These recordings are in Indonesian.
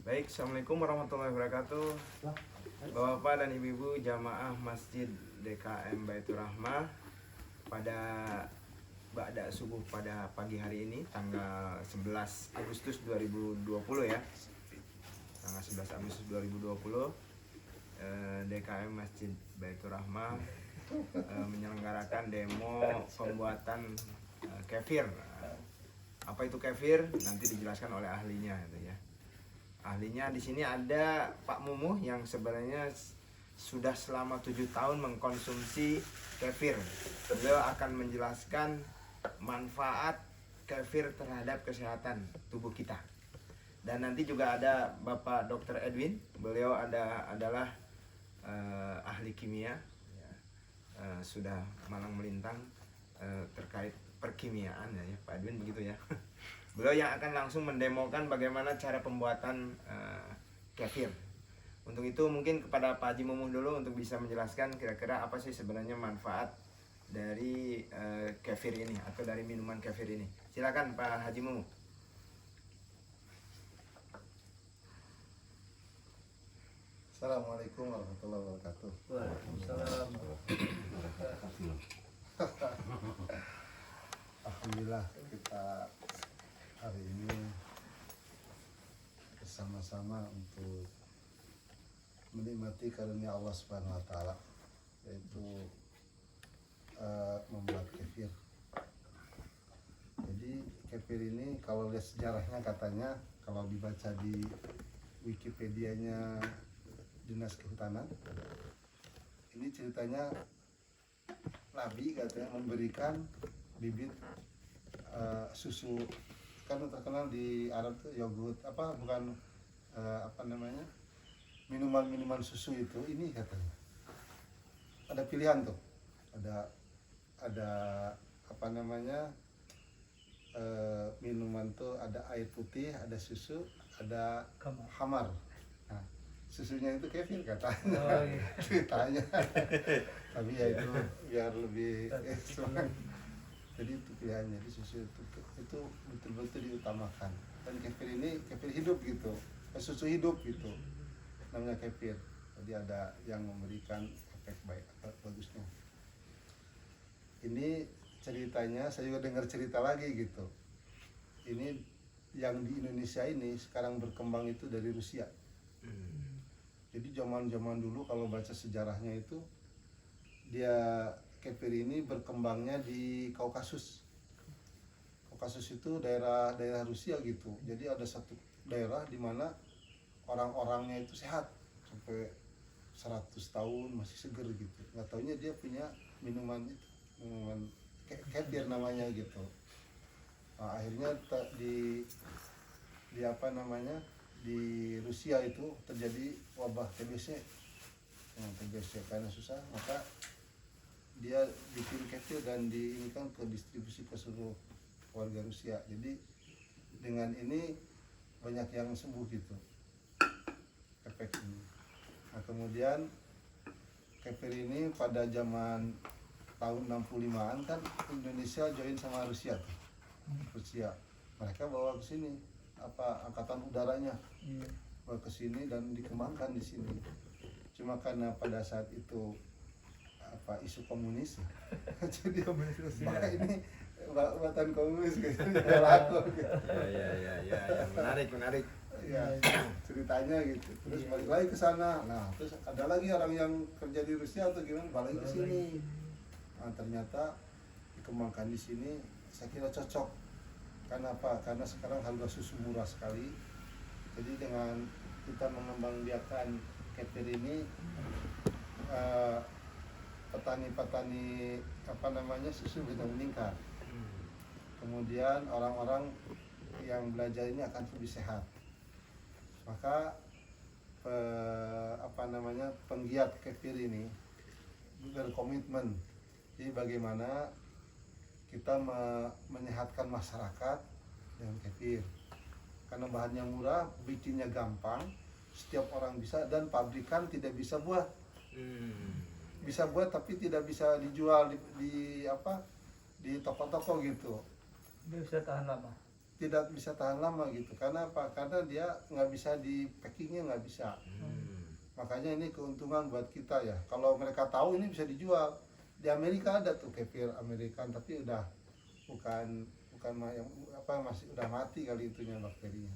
Baik, Assalamualaikum warahmatullahi wabarakatuh. Bapak-bapak dan ibu-ibu jamaah Masjid DKM Baitur Rahmah, pada ba'da subuh pada pagi hari ini tanggal 11 Agustus 2020 ya. Tanggal 11 Agustus 2020 DKM Masjid Baitur Rahmah menyelenggarakan demo pembuatan kefir. Apa itu kefir? Nanti dijelaskan oleh ahlinya gitu ya. Ahlinya di sini ada Pak Mumuh yang sebenarnya sudah selama 7 tahun mengkonsumsi kefir. Beliau akan menjelaskan manfaat kefir terhadap kesehatan tubuh kita. Dan nanti juga ada Bapak Dr. Edwin. Beliau adalah ahli kimia, sudah malang melintang terkait perkimiaan ya, Pak Edwin begitu ya. Beliau yang akan langsung mendemokan bagaimana cara pembuatan kefir. Untuk itu mungkin kepada Pak Haji Mumuh dulu untuk bisa menjelaskan kira-kira apa sih sebenarnya manfaat dari kefir ini atau dari minuman kefir ini. Silakan Pak Haji Mumuh. Assalamualaikum warahmatullahi wabarakatuh. Waalaikumsalam. Alhamdulillah kita hari ini bersama-sama untuk menikmati karunia Allah Subhanahu wa taala, yaitu membuat kefir. Jadi kefir ini kalau lihat sejarahnya, katanya kalau dibaca di Wikipedia-nya Dinas Kehutanan, ini ceritanya Nabi katanya memberikan bibit susu, kan terkenal di Arab tuh yogurt minuman susu itu, ini katanya ada pilihan tuh, ada minuman tuh, ada air putih, ada susu, ada hamar. Nah, susunya itu kefir katanya. Oh, iya. Ceritanya. Tapi ya itu biar lebih jadi itu pilihannya. Jadi susu itu betul-betul diutamakan. Dan kefir ini kefir hidup gitu, susu hidup gitu, namanya kefir. Jadi ada yang memberikan efek baik atau bagusnya. Ini ceritanya, saya juga dengar cerita lagi gitu. Ini yang di Indonesia ini sekarang berkembang itu dari Rusia. Jadi zaman-zaman dulu kalau baca sejarahnya itu, dia kefir ini berkembangnya di Kaukasus. Kaukasus itu daerah Rusia gitu. Jadi ada satu daerah di mana orang-orangnya itu sehat sampai 100 tahun masih seger gitu. Nggak taunya dia punya minuman kefir namanya gitu. Nah, akhirnya di Rusia itu terjadi wabah TBC. TBC karena susah, maka dia bikin kefir dan diinikan ke distribusi ke seluruh warga Rusia. Jadi dengan ini banyak yang sembuh gitu efek ini. Nah, kemudian kefir ini pada zaman tahun 65-an kan Indonesia join sama Rusia tuh. Rusia mereka bawa ke sini angkatan udaranya, bawa ke sini dan dikembangkan di sini. Cuma karena pada saat itu isu komunis jadi maka ini buatan komunis gitu, laku gitu. Ya, menarik Ya, ceritanya gitu. Terus balik lagi ke sana. Nah, terus ada lagi orang yang kerja di Rusia atau gimana balik ke sini. Nah, ternyata dikembangkan di sini, saya kira cocok. Karena apa? Karena sekarang harga susu murah sekali. Jadi dengan kita mengembangbiakan kefir ini, petani-petani susu bisa meningkat. Kemudian orang-orang yang belajar ini akan lebih sehat. Maka penggiat kefir ini berkomitmen. Jadi bagaimana kita menyehatkan masyarakat dengan kefir. Karena bahannya murah, bikinnya gampang, setiap orang bisa, dan pabrikan tidak bisa buat. Bisa buat tapi tidak bisa dijual di toko-toko gitu. Dia bisa tahan lama. tidak bisa tahan lama gitu. Karena apa? Karena dia nggak bisa di packingnya, nggak bisa. Makanya ini keuntungan buat kita ya. Kalau mereka tahu ini bisa dijual. Di Amerika ada tuh kefir Amerikan, tapi udah bukan yang apa, masih udah mati kali itunya bakterinya.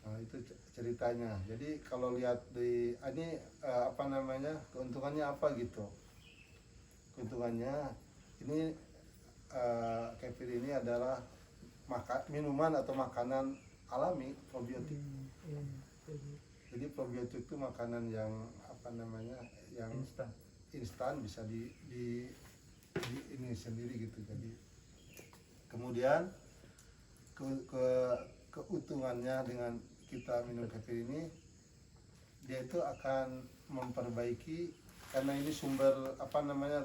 Nah, itu ceritanya. Jadi kalau lihat di ini apa namanya, keuntungannya apa gitu. Keuntungannya ini kefir ini adalah minuman atau makanan alami probiotik. Jadi probiotik itu makanan yang apa namanya, yang instan bisa di ini sendiri gitu. Jadi kemudian keuntungannya dengan kita minum kefir ini, dia itu akan memperbaiki, karena ini sumber apa namanya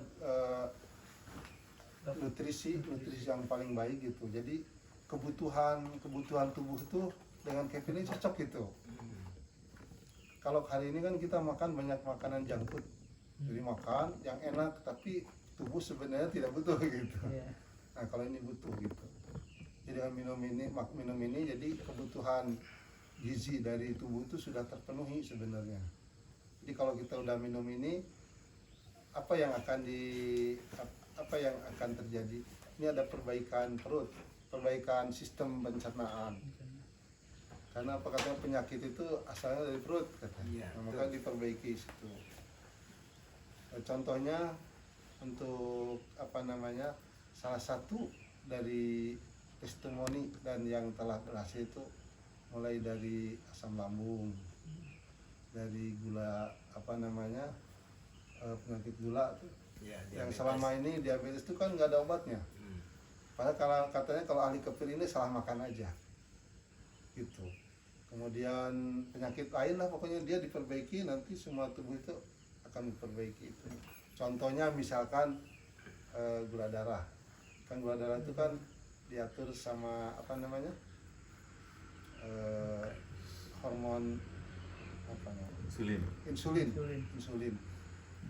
nutrisi yang paling baik gitu. Jadi kebutuhan tubuh itu dengan kefir ini cocok gitu. Kalau hari ini kan kita makan banyak makanan junk food, jadi makan yang enak tapi tubuh sebenarnya tidak butuh gitu. Nah kalau ini butuh gitu. Jadi dengan minum ini jadi kebutuhan gizi dari tubuh itu sudah terpenuhi sebenarnya. Jadi kalau kita udah minum ini, apa yang akan terjadi? Ini ada perbaikan perut, perbaikan sistem pencernaan. Karena apa, katanya penyakit itu asalnya dari perut katanya. Nah, maka diperbaiki situ. Contohnya untuk apa namanya, salah satu dari testimoni dan yang telah berhasil itu mulai dari asam lambung, dari gula apa namanya, penyakit gula tuh. Yang selama ini diabetes itu kan nggak ada obatnya. Padahal katanya kalau ahli kefir ini salah makan aja gitu. Kemudian penyakit lain lah, pokoknya dia diperbaiki, nanti semua tubuh itu akan diperbaiki itu. Contohnya misalkan gula darah. Kan gula darah itu kan diatur sama apa namanya, hormon apa namanya, insulin.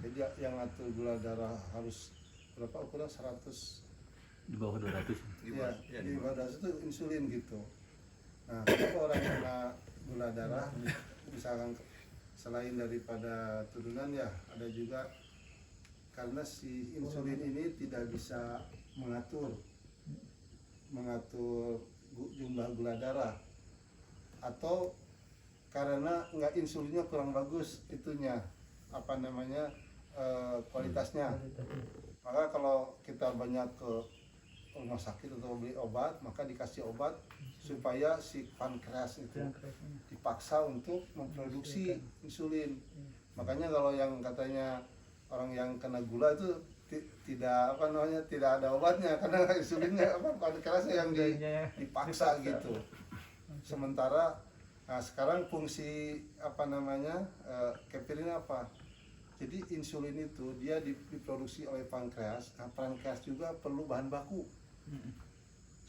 Jadi yang atur gula darah harus berapa, ukuran 100, di bawah 200. Ya, di bawah 200 itu insulin gitu. Nah, kenapa orang kena gula darah, misalkan selain daripada turunan ya, ada juga karena si insulin ini tidak bisa mengatur jumlah gula darah, atau karena insulinnya kurang bagus itunya apa namanya, kualitasnya. Maka kalau kita banyak ke rumah sakit atau beli obat, maka dikasih obat supaya si pankreas itu dipaksa untuk memproduksi insulin. Makanya kalau yang katanya orang yang kena gula itu tidak apa namanya, tidak ada obatnya karena insulinnya apa, pankreasnya yang dipaksa gitu. Sementara nah sekarang fungsi apa namanya, kefir ini apa? Jadi insulin itu dia diproduksi oleh pankreas. Nah, pankreas juga perlu bahan baku.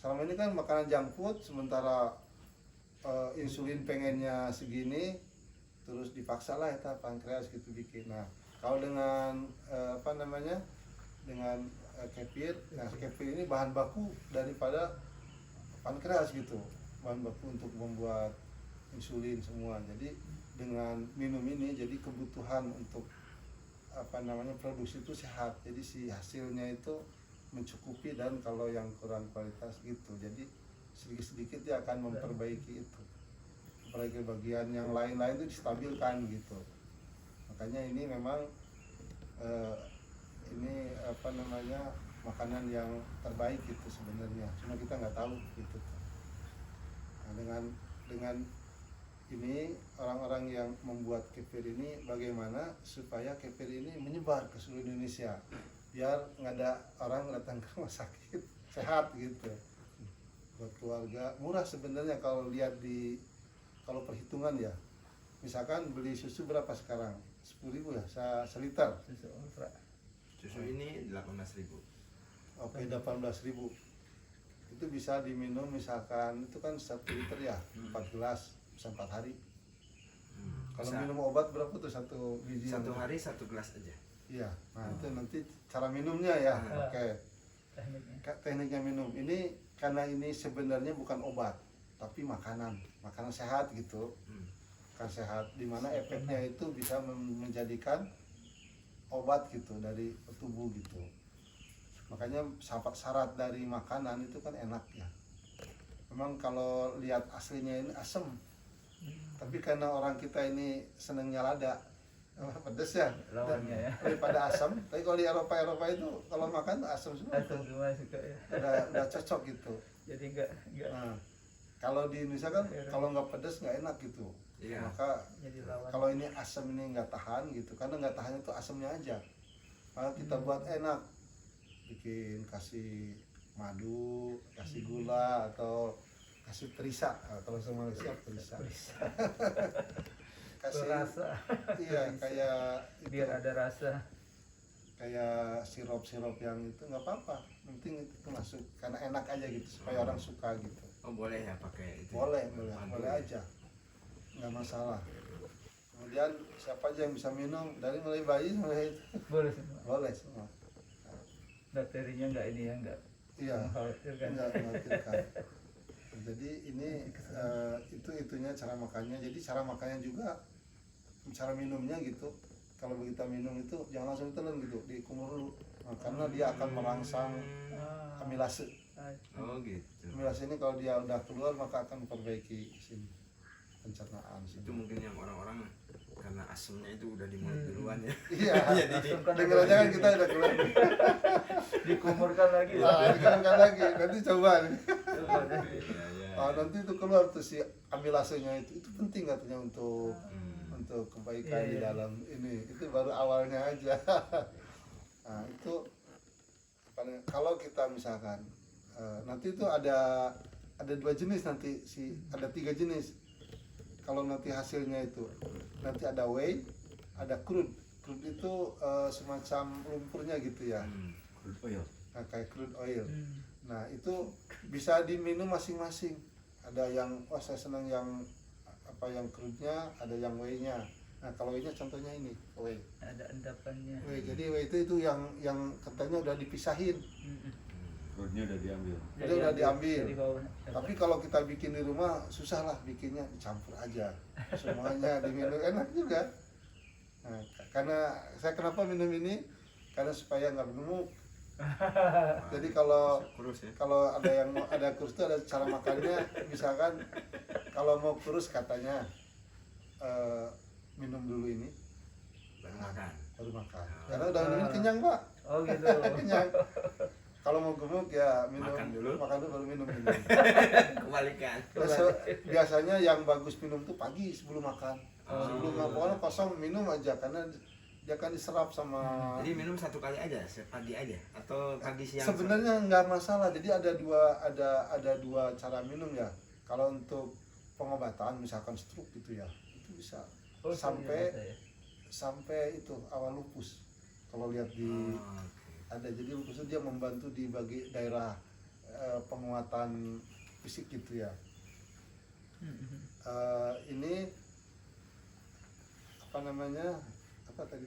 Selama ini kan makanan junk food, sementara insulin pengennya segini, terus dipaksa lah ya pankreas gitu bikin. Nah kalau dengan apa namanya, dengan kefir, nah kefir ini bahan baku daripada pankreas gitu, bahan baku untuk membuat insulin semua. Jadi dengan minum ini jadi kebutuhan untuk apa namanya, produksi itu sehat. Jadi si hasilnya itu mencukupi, dan kalau yang kurang kualitas gitu, jadi sedikit-sedikit dia akan memperbaiki itu, memperbaiki bagian yang lain-lain itu distabilkan gitu. Makanya ini memang ini apa namanya, makanan yang terbaik gitu sebenarnya, cuma kita nggak tahu gitu. Nah, dengan ini orang-orang yang membuat kefir ini bagaimana supaya kefir ini menyebar ke seluruh Indonesia, biar nggak ada orang datang ke rumah sakit, sehat gitu. Buat keluarga murah sebenarnya kalau lihat kalau perhitungan ya, misalkan beli susu berapa sekarang, 10.000 ya seliter. Susu ini 18.000. Oke, 18.000 itu bisa diminum, misalkan itu kan 1 liter ya, 4 gelas bisa 4 hari. Kalau minum obat berapa tuh satu biji? 1 hari 1 gelas aja. Iya, nah itu nanti cara minumnya ya. Oke. Tekniknya minum ini karena ini sebenarnya bukan obat tapi makanan sehat gitu, makan sehat, dimana efeknya itu bisa menjadikan obat gitu dari tubuh gitu. Makanya syarat dari makanan itu kan enak ya. Memang kalau lihat aslinya ini asam, tapi karena orang kita ini senangnya lada, pedes ya, Lawannya ya. daripada asam. Tapi kalau di Eropa itu kalau makan tuh asam semua, Asam semua suka ya. udah cocok gitu. Jadi enggak Nah, kalau di Indonesia kan kalau nggak pedes nggak enak gitu. Iya. Maka jadi lawan. kalau ini asam ini nggak tahan gitu, karena nggak tahan itu asamnya aja. Maka kita buat enak, bikin kasih madu, kasih gula atau kasih perisa. Nah, kalau sama Malaysia perisa. Kasih Rasa iya kayak itu, biar ada rasa. kayak sirup yang itu nggak apa-apa. Yang penting itu masuk karena enak aja gitu supaya orang suka gitu. Oh boleh ya pakai itu? Boleh Madu. aja, nggak masalah. Kemudian siapa aja yang bisa minum dari mulai bayi mulai itu Boleh semua. boleh semua. Bakterinya enggak ini ya, enggak Iya, mengkhawatirkan. nggak mengkhawatirkan. Jadi ini itunya cara makannya. Jadi cara makannya juga cara minumnya gitu. Kalau kita minum itu jangan langsung telan gitu, dikumur dulu. Nah, karena dia akan merangsang Ah, amilase. Oh gitu. Amilase ini kalau dia udah keluar maka akan memperbaiki sini pencernaan Itu sini. mungkin yang orang-orang karena asemnya itu udah di mulut duluan ya. Iya, Langsung kan denger aja kan kita udah keluar. dikumurkan lagi. Nah, dikeluarkan lagi, nanti coba nih. Coba deh. Iya iya. Ah, nanti itu keluar tuh si amilasenya itu penting katanya untuk kebaikan Iya, di iya. dalam ini. Itu baru awalnya aja. Nah, itu kalau kita misalkan nanti itu ada 2 jenis nanti ada 3 jenis. Kalau nanti hasilnya itu nanti ada whey, ada crude. Crude itu semacam lumpurnya gitu ya. Nah, kayak crude oil. Nah, itu bisa diminum masing-masing. Ada yang saya senang yang yang crude-nya, ada yang whey-nya. Nah, kalau whey-nya contohnya ini, whey. Ada endapannya. Whey. Jadi whey itu yang katanya udah dipisahin. Roadnya udah diambil. Dia udah diambil. Dari bawah. Tapi kalau kita bikin di rumah susah lah bikinnya, dicampur aja. Semuanya diminum enak juga. Nah, karena saya kenapa minum ini? Karena supaya nggak gemuk. Jadi kalau kurus ya. kalau ada kurus itu ada cara makannya. Misalkan kalau mau kurus katanya minum dulu ini Baru makan. baru makan. Karena udah minum ini kenyang Pak, Oh gitu. kenyang. Kalau mau gemuk ya minum Makan dulu. baru minum ini. Kebalikan. Biasanya yang bagus minum tuh pagi sebelum makan. Oh. Sebelum makan pokoknya kosong minum aja karena dia akan diserap sama. Jadi minum 1 kali aja, pagi aja atau pagi siang? Sebenarnya nggak masalah. Jadi ada dua cara minum ya. Kalau untuk pengobatan misalkan stroke gitu ya, itu bisa Oh, sampai iya, sampai itu awal lupus. Kalau lihat di Oh, oke. ada, jadi lupus itu dia membantu di daerah penguatan fisik gitu ya. Ini apa namanya, apa tadi?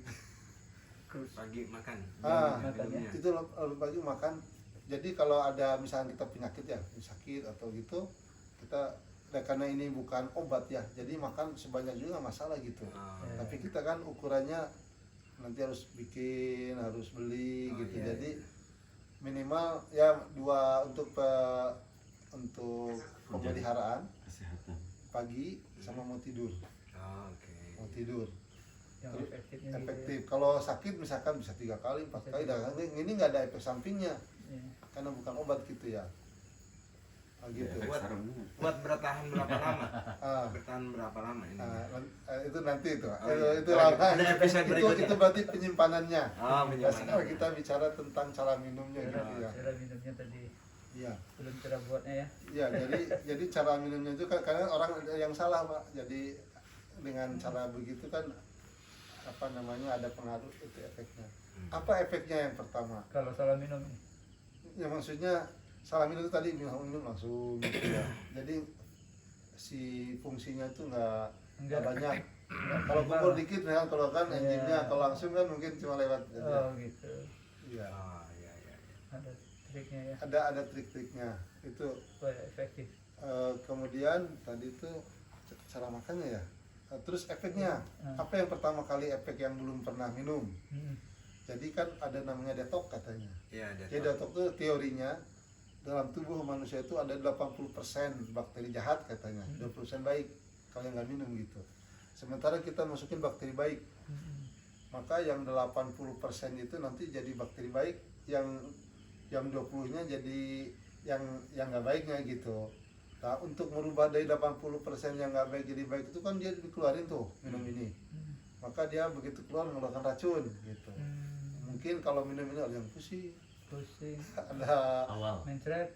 Pagi makan. makannya. Itu pagi makan. Jadi kalau ada misalnya kita penyakit ya, sakit atau gitu, kita karena ini bukan obat ya, jadi makan sebanyak juga nggak masalah gitu. Ya. Tapi kita kan ukurannya nanti harus bikin, harus beli gitu. Iya, Jadi minimal ya 2 untuk pemeliharaan Kesehatan. pagi sama mau tidur. Oke. Mau tidur. Yang Terus efektifnya gitu ya. efektif. Kalau sakit misalkan bisa 3 kali, 4 kali. Dan ini nggak ada efek sampingnya Iya. karena bukan obat gitu ya. Gitu. Efek Buat- sarungnya. Buat bertahan berapa lama? Ah, Bertahan berapa lama ini? itu nanti itu. Oh, iya. Itu Ada- lama. ada episode berikutnya. Itu berarti penyimpanannya. Oh, Nah, sekarang kita bicara tentang cara minumnya gitu ya. Cara minumnya tadi Iya. belum cara buatnya ya. Iya, jadi cara minumnya itu kan kadang orang ada yang salah, Pak. Jadi dengan cara begitu kan apa namanya ada pengaruh itu efeknya. Apa efeknya yang pertama? Kalau salah minum nih. Ya maksudnya salah minum itu tadi minum langsung gitu ya. Jadi si fungsinya itu nggak banyak. Kalau kubur dikit ya, kalau kan enzimnya kalau langsung kan mungkin cuma lewat. Oh gitu. Iya. Oh, iya iya. Ada Triknya ya. ada trik-triknya itu. Supaya efektif. Kemudian tadi itu cara makannya ya. Terus efeknya Hmm. apa yang pertama kali efek yang belum pernah minum? Hmm. Jadi kan ada namanya detok katanya. Ya, Jadi detok itu teorinya dalam tubuh manusia itu ada 80% bakteri jahat katanya, 20% baik kalau yang nggak minum gitu. Sementara kita masukin bakteri baik, Hmm. maka yang 80% itu nanti jadi bakteri baik, yang 20-nya jadi yang nggak baiknya gitu. Nah, untuk merubah dari 80% yang nggak baik jadi baik itu kan dia dikeluarin tuh minum ini. Maka dia begitu keluar mengeluarkan racun gitu. Mungkin kalau minum ini ada yang pusing, Pusing. ada Awal. Mencret.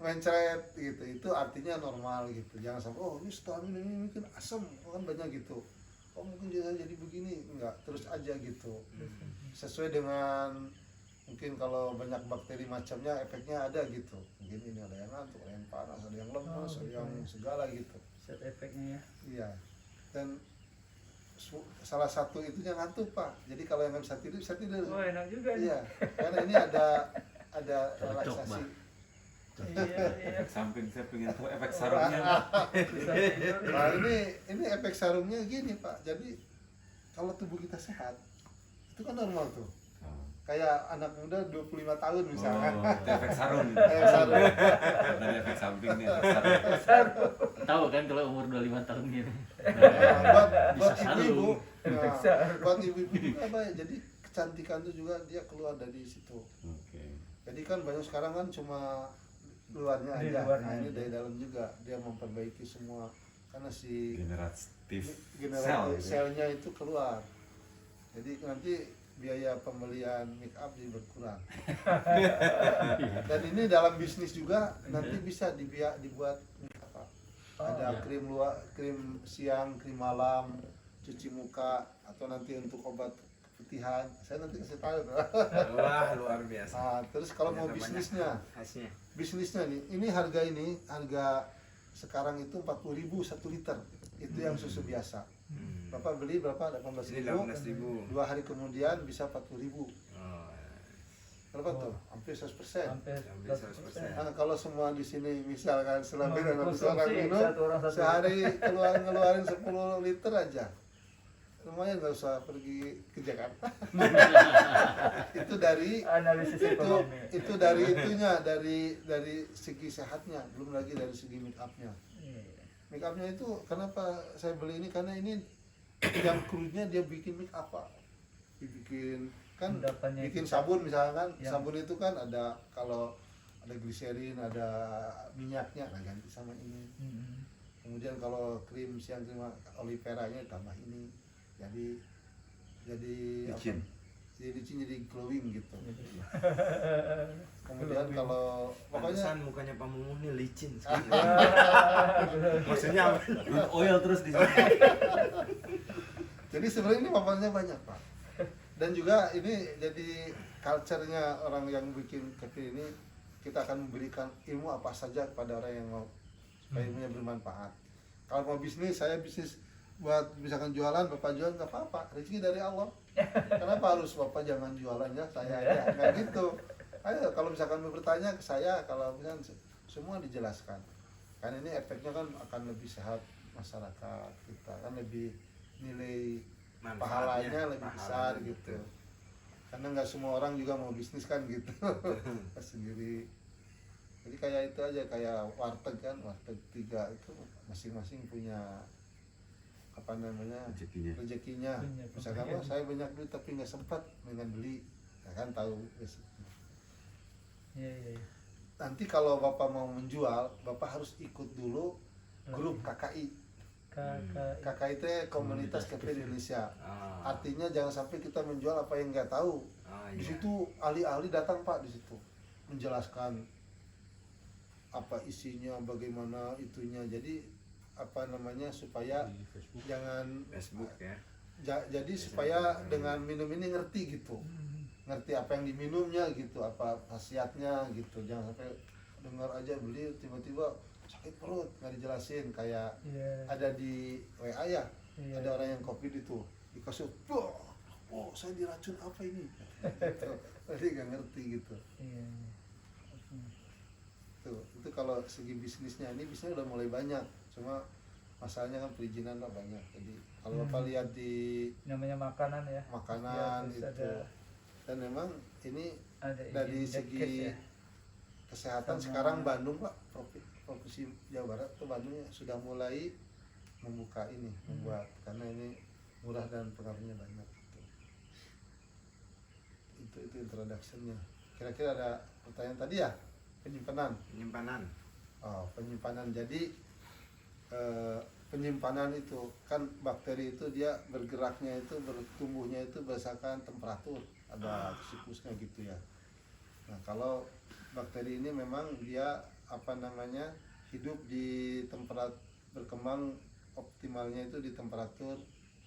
gitu. Itu artinya normal gitu. Jangan sampai oh ini setelah minum ini mungkin asam kan banyak gitu. Oh mungkin dia jadi begini, enggak, terus aja gitu. Sesuai dengan mungkin kalau banyak bakteri macamnya efeknya ada gitu. Mungkin ini ada yang ngantuk, ada yang panas, ada yang lemas, ada yang segala gitu. Set efeknya ya. Iya. Dan salah satu itunya ngantuk Pak. Jadi kalau yang nggak bisa tidur. Oh enak juga nih. Iya. Karena ini ada Cocok, relaksasi. Pak. Iya. Efek samping saya pengen tahu efek sarungnya. Susah tidur. Nah ini efek sarungnya gini Pak. Jadi kalau tubuh kita sehat itu kan normal tuh. Oh. Kayak anak muda 25 tahun misalkan. Oh, itu efek sarung. Efek sarung. Dari efek samping nih, efek sarung. Tahu kan kalau umur 25 tahun gitu. Nah, buat Bisa ibu-ibu, sarung. nah, Sarung. buat ibu-ibu juga Pak. Jadi kecantikan itu juga dia keluar dari situ. Oke. Jadi kan banyak sekarang kan cuma luarnya Di aja. luarnya Nah ini aja. dari dalam juga dia memperbaiki semua karena si Generatif generasi sel gitu. selnya itu keluar. Jadi nanti biaya pembelian make up jadi berkurang. Dan ini dalam bisnis juga nanti bisa dibuat apa? Ada krim luar, krim siang, krim malam, cuci muka atau nanti untuk obat keputihan. Saya nanti kasih tahu tuh. Wah, luar biasa. Nah, terus kalau mau Ternyata bisnisnya, banyak khasnya. bisnisnya nih, ini harga sekarang itu 40.000 1 liter. Itu yang susu biasa. Bapak beli berapa? Ini 18.000. 18.000. 2 hari kemudian bisa 40.000. Oh, Berapa tuh? Hampir 100%. Hampir Hampir 100%. Nah, kalau semua di sini misalkan setelah Mau minum habis konsumsi orang minum satu orang satu sehari ngeluarin 10 liter aja. Lumayan nggak usah pergi ke Jakarta. Itu dari analisis ekonomi. itu dari itunya dari segi sehatnya, belum lagi dari segi make upnya. Iya. Make upnya itu kenapa saya beli ini karena ini yang krunya dia bikin make up Pak. Dibikin kan Endapannya bikin itu. sabun misalkan Yang- sabun itu kan ada kalau ada gliserin ada minyaknya nah ganti sama ini. Kemudian kalau krim siang krim aloe vera-nya tambah ini. Jadi Licin. Jadi licin jadi glowing gitu. Jadi, Kemudian kalau pokoknya Pantesan mukanya Pak Mumuh nih licin sekali. Maksudnya apa? Good oil terus di sini. jadi sebenarnya ini manfaatnya banyak Pak. Dan juga ini jadi culture-nya orang yang bikin kopi ini kita akan memberikan ilmu apa saja kepada orang yang mau supaya ilmunya bermanfaat. Kalau mau bisnis, saya bisnis buat misalkan jualan, Bapak jualan nggak apa-apa, rezeki dari Allah. Kenapa harus Bapak jangan jualannya saya aja? Nggak gitu. Ayo kalau misalkan mau bertanya ke saya, kalau misalkan semua dijelaskan. Karena ini efeknya kan akan lebih sehat masyarakat kita, kan lebih nilai pahalanya lebih besar pahalanya, gitu. betul. Karena nggak semua orang juga mau bisnis kan gitu. Sendiri. Jadi kayak itu aja kayak warteg kan, warteg 3 itu masing-masing punya apa namanya Rezekinya. rezekinya. Punya Misalkan pembelian. oh, saya banyak duit tapi nggak sempat dengan beli, ya kan tahu. Iya. Nanti kalau Bapak mau menjual, Bapak harus ikut dulu grup KKI. KKI itu komunitas kopi di Indonesia. Ah. Artinya jangan sampai kita menjual apa yang nggak tahu. Ah, Di iya. situ ahli-ahli datang Pak di situ menjelaskan apa isinya, bagaimana itunya. Jadi apa namanya supaya jangan Facebook ya. jadi supaya dengan minum ini ngerti gitu, ngerti apa yang diminumnya gitu, apa khasiatnya gitu. Jangan sampai dengar aja beli tiba-tiba sakit perut nggak dijelasin kayak Iya. ada di WA ya. Iya. Ada orang yang COVID itu dikasih, oh saya diracun apa ini? Gitu. Jadi nggak ngerti gitu. Iya. Itu kalau segi bisnisnya ini bisnisnya udah mulai banyak, cuma masalahnya kan perizinan nggak banyak. Jadi kalau Bapak lihat di Namanya makanan ya. makanan Ya, terus itu, ada- dan memang ini Ada dari izin segi Deadcats ya. kesehatan Sama- sekarang Bandung Pak, provinsi Jawa Barat tuh Bandung sudah mulai membuka ini, membuat, karena ini murah dan pengaruhnya banyak gitu. Itu introduction-nya. Kira-kira ada pertanyaan tadi ya? Penyimpanan. Oh, penyimpanan. Jadi penyimpanan itu kan bakteri itu dia bergeraknya itu, bertumbuhnya itu berdasarkan temperatur, ada siklusnya gitu ya. Nah, kalau bakteri ini memang dia hidup di tempat berkembang optimalnya itu di temperatur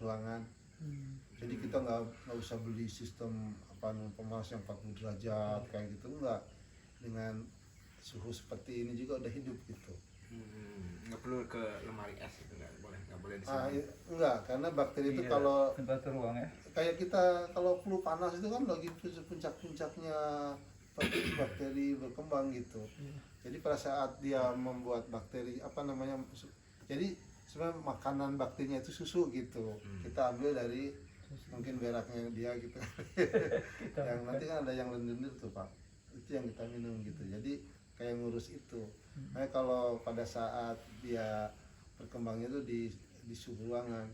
ruangan. Jadi kita nggak usah beli sistem pemanas yang 40 derajat kayak gitu, enggak. Dengan suhu seperti ini juga udah hidup gitu. Nggak perlu ke lemari es itu, nggak boleh di sini. Enggak, karena bakteri itu Iya, kalau temperatur ruang ya. kayak kita kalau flu panas itu kan lagi puncak-puncaknya bakteri berkembang gitu. Jadi pada saat dia membuat bakteri jadi sebenarnya makanan bakterinya itu susu gitu. Kita ambil dari mungkin beraknya dia gitu. Yang nanti kan ada yang lendir tuh Pak, itu yang kita minum gitu. Jadi kayak ngurus itu. Nah kalau pada saat dia berkembangnya itu di suhu ruangan,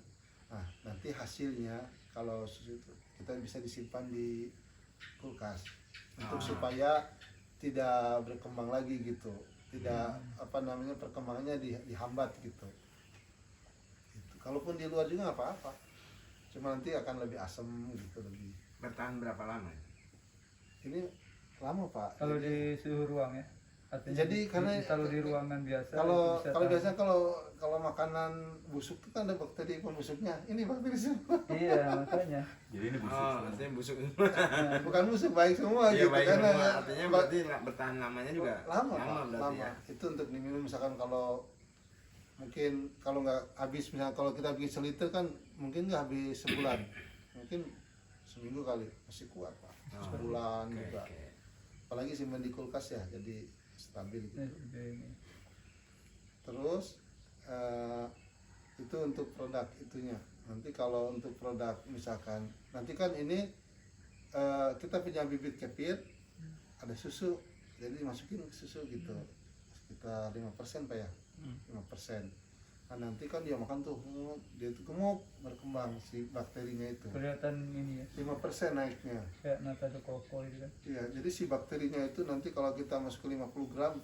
nah nanti hasilnya kalau susu itu kita bisa disimpan di kulkas untuk supaya tidak berkembang lagi gitu, tidak perkembangannya dihambat gitu. Kalaupun di luar juga nggak apa-apa, cuma nanti akan lebih asam gitu, lebih. Bertahan berapa lama? Ini lama Pak. Kalau Jadi- di suhu ruang ya. Artinya Jadi karena kalau di ruangan biasa kalau itu bisa kalau tahan. biasanya kalau makanan busuk itu kan ada bakteri pembusuknya. Ini bakteri semua. Iya, makanya. Jadi ini busuk. Oh, artinya busuk. Bukan busuk, baik semua Iya, gitu baik karena semua. Artinya berarti nggak bertahan lamanya juga lama, Pak, berarti lama. ya. Itu untuk diminum misalkan kalau mungkin kalau nggak habis, misalnya kalau kita bikin seliter kan mungkin nggak habis sebulan, mungkin seminggu kali masih kuat Pak. Oh, Sebulan oke, juga. oke. Apalagi simpan di kulkas ya, jadi stabil gitu. Ini. Terus itu untuk produk itunya. Nanti kalau untuk produk misalkan nanti kan ini kita punya bibit kefir, ada susu, jadi dimasukin ke susu gitu sekitar 5% Pak ya, 5%. Nah, nanti kan dia makan tuh, dia itu gemuk berkembang si bakterinya itu, Kelihatan ini ya. 5% naiknya. Kayak nata de coco itu kan. Iya, jadi si bakterinya itu nanti kalau kita masuk ke 50 gram,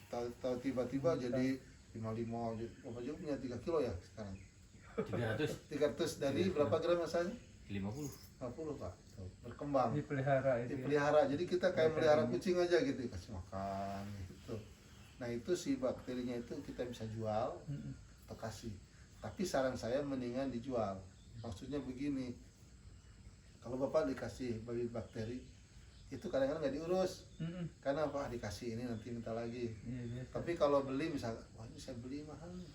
tahu tiba-tiba jadi 55, Bapak juga punya 3 kilo ya sekarang. 300 dari berapa gram asalnya? 50. 50 Pak, tuh, berkembang, Dipelihara itu. Ya. dipelihara. Jadi kita kayak melihara kucing aja gitu, kasih makan gitu. Nah itu si bakterinya itu kita bisa jual atau kasih. Tapi saran saya mendingan dijual. Maksudnya begini, kalau Bapak dikasih bibit bakteri, itu kadang-kadang nggak diurus. Karena apa, dikasih ini nanti minta lagi. Iya, biasa. Tapi kalau beli misalnya, wah ini saya beli mahal nih,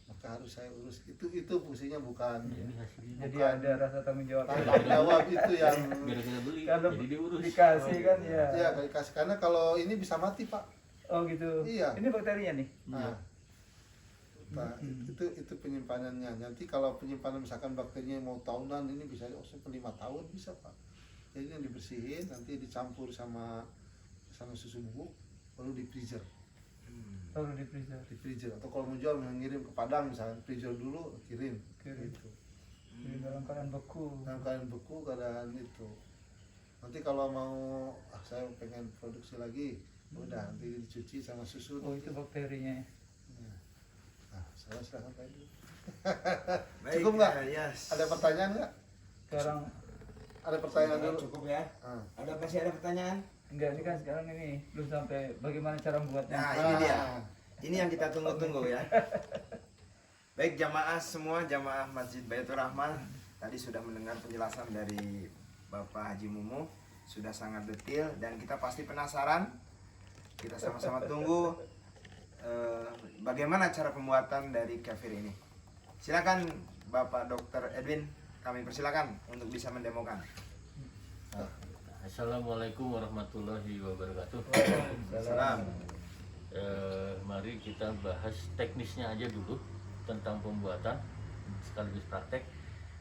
maka harus saya urus. Itu fungsinya bukan Ini hasilnya. Jadi bukan ada rasa tanggung jawab. tanggung jawab itu yang Biar kita beli, Kalau jadi diurus. dikasih kan ya. ya dikasih, karena kalau ini bisa mati Pak. Oh gitu. Iya. Ini bakterinya nih. Nah, itu penyimpanannya. Nanti kalau penyimpanan misalkan bakterinya mau tahunan, ini bisa sampai 5 tahun bisa Pak. Jadi yang dibersihin, nanti dicampur sama susu bubuk, baru di freezer. Kalau di freezer. Di freezer. Atau kalau mau jual, ngirim ke Padang misalkan, freezer dulu, kirim. Kirim. Gitu. Di dalam keadaan beku. Dalam keadaan beku, keadaan itu. Nanti kalau mau, saya pengen produksi lagi, udah nanti dicuci sama susu. Oh itu bakterinya. Nah, saya silahkan Pak Edu. Baik, Cukup nggak? Yes. Ada pertanyaan nggak? Sekarang Ada pertanyaan dulu. Cukup ya. Ah. Masih ada pertanyaan? enggak, ini kan sekarang ini belum sampai bagaimana cara membuatnya. Nah, ini dia. Ini yang kita tunggu-tunggu ya. Baik jamaah semua, jamaah Masjid Baitur Rahmah, tadi sudah mendengar penjelasan dari Bapak Haji Mumu, sudah sangat detail dan kita pasti penasaran. Kita sama-sama tunggu bagaimana cara pembuatan dari kefir ini. Silakan Bapak Dr. Edwin, kami persilakan untuk bisa mendemokan. Assalamualaikum warahmatullahi wabarakatuh. Salam. Mari kita bahas teknisnya aja dulu tentang pembuatan sekaligus praktek.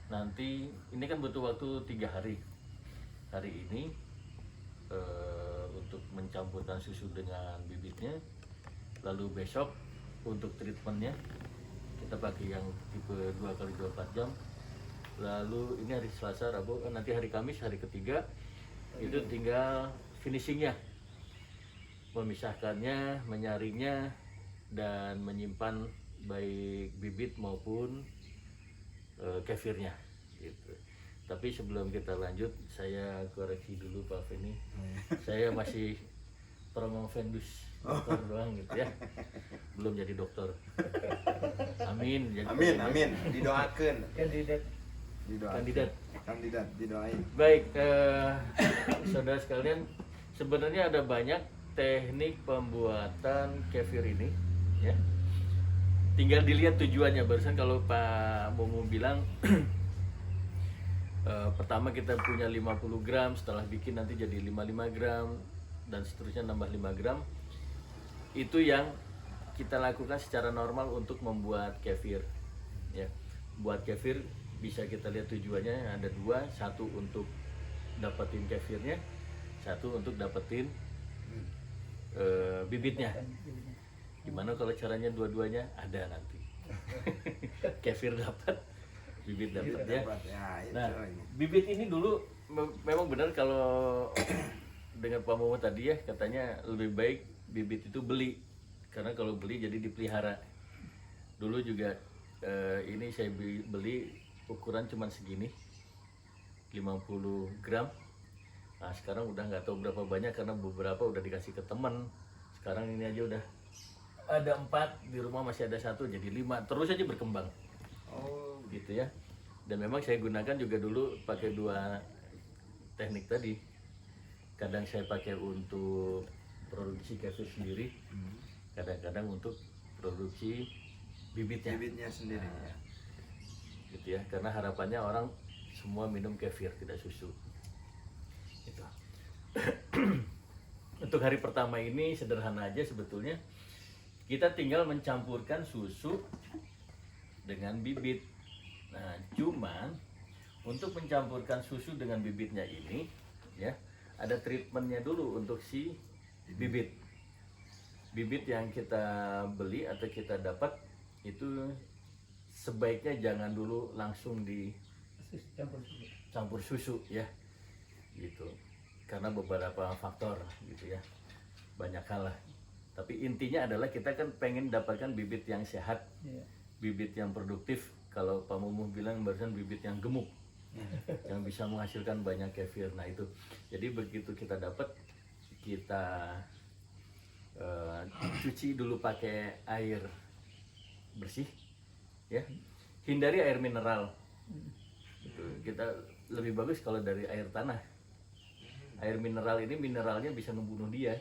Nanti ini kan butuh waktu 3 hari. Hari ini untuk mencampurkan susu dengan bibitnya, lalu besok untuk treatmentnya kita pakai yang tipe 2x24 jam. Lalu ini hari Selasa, Rabu, nanti hari Kamis, hari ketiga itu tinggal finishingnya, memisahkannya, menyaringnya, dan menyimpan baik bibit maupun kefirnya gitu. Tapi sebelum kita lanjut, saya koreksi dulu Pak Feni. Saya masih promovendus dokter doang gitu ya, belum jadi dokter. Amin. Jadi Amin. Didoakan. Kandidat. Didoain. Baik, saudara sekalian, sebenarnya ada banyak teknik pembuatan kefir ini, ya. Tinggal dilihat tujuannya. Barusan kalau Pak Momo bilang pertama kita punya 50 gram, setelah bikin nanti jadi 55 gram, dan seterusnya nambah 5 gram. Itu yang kita lakukan secara normal untuk membuat kefir, ya. Buat kefir bisa kita lihat tujuannya ada 2, satu untuk dapetin kefirnya, satu untuk dapetin bibitnya. Gimana kalau caranya dua-duanya? Ada nanti. Kefir dapat, bibit dapat ya. Nah, bibit ini dulu memang benar kalau dengan Pak Momo tadi ya, katanya lebih baik bibit itu beli, karena kalau beli jadi dipelihara. Dulu juga ini saya beli ukuran cuman segini, 50 gram. Nah sekarang udah nggak tahu berapa banyak, karena beberapa udah dikasih ke teman. Sekarang ini aja udah ada 4, di rumah masih ada 1, jadi 5, terus aja berkembang. Oh gitu ya. Dan memang saya gunakan juga dulu pakai 2 teknik tadi. Kadang saya pakai untuk produksi kefir sendiri, kadang-kadang untuk produksi bibitnya. Bibitnya sendiri. Nah, gitu ya, karena harapannya orang semua minum kefir, tidak susu. Gitu. Untuk hari pertama ini sederhana aja sebetulnya. Kita tinggal mencampurkan susu dengan bibit. Nah, cuman untuk mencampurkan susu dengan bibitnya ini, ya, ada treatmentnya dulu untuk si bibit. Bibit yang kita beli atau kita dapat itu sebaiknya jangan dulu langsung campur susu ya, gitu, karena beberapa faktor gitu ya, banyak hal lah. Tapi intinya adalah kita kan pengen dapatkan bibit yang sehat, bibit yang produktif. Kalau Pak Momo bilang barusan bibit yang gemuk, yang bisa menghasilkan banyak kefir. Nah itu, jadi begitu kita dapat, kita cuci dulu pakai air bersih, ya. Hindari air mineral. Gitu. Kita lebih bagus kalau dari air tanah. Air mineral ini mineralnya bisa membunuh dia.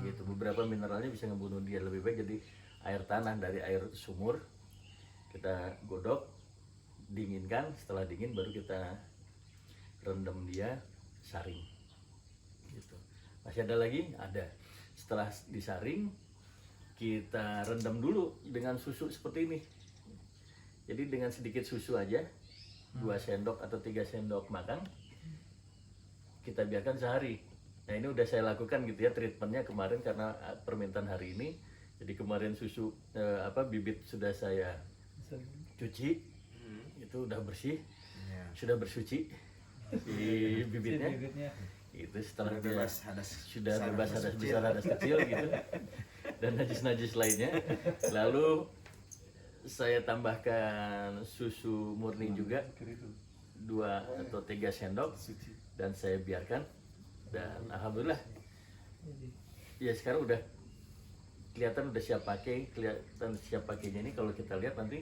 Gitu. Beberapa mineralnya bisa membunuh dia. Lebih baik jadi air tanah dari air sumur. Kita godok, dinginkan. Setelah dingin baru kita rendam dia, saring. Gitu. Masih ada lagi? Ada. Setelah disaring, kita rendam dulu dengan susu seperti ini. Jadi dengan sedikit susu aja, 2 sendok atau 3 sendok makan, kita biarkan sehari. Nah ini udah saya lakukan gitu ya, treatmentnya kemarin karena permintaan hari ini. Jadi kemarin susu bibit sudah saya cuci, itu udah bersih, sudah bersuci di bibitnya. Itu setelah dia sudah bebas hadas besar, hadas kecil gitu, dan najis-najis lainnya. Lalu saya tambahkan susu murni juga 2 atau 3 sendok, dan saya biarkan, dan alhamdulillah ya sekarang udah kelihatan udah siap pakai. Kelihatan siap pakainya ini kalau kita lihat nanti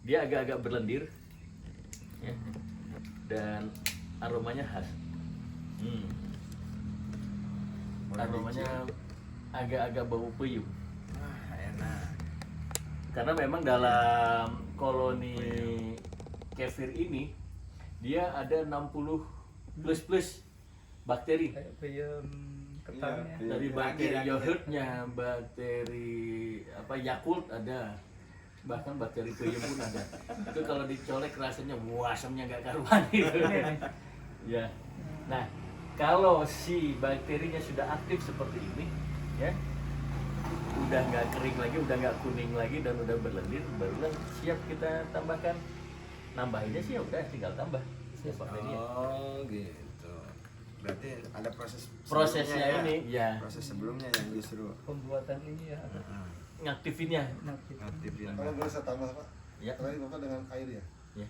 dia agak-agak berlendir ya, dan aromanya khas. Aromanya agak-agak bau peyem. Enak. Karena memang dalam koloni kefir ini dia ada 60 plus bakteri. Kayak peyem ketannya. Iya. Dari bakteri yogurtnya, bakteri apa Yakult ada, bahkan bakteri peyem pun ada. Itu kalau dicolek rasanya wah asamnya nggak karuan gitu. Ya. Nah, kalau si bakterinya sudah aktif seperti ini, ya, udah nggak kering lagi, udah nggak kuning lagi dan udah berlendir, barulah siap kita tambahkan. Nambahinnya sih ya udah tinggal tambah si bakterinya. Oh gitu. Berarti ada Prosesnya sebelumnya ya? ini, ya. Proses sebelumnya yang justru Pembuatan ini ya. Ngaktifinnya. aktifin. Kalau boleh saya tambah Pak, Ya. tadi Bapak dengan air ya. Ya,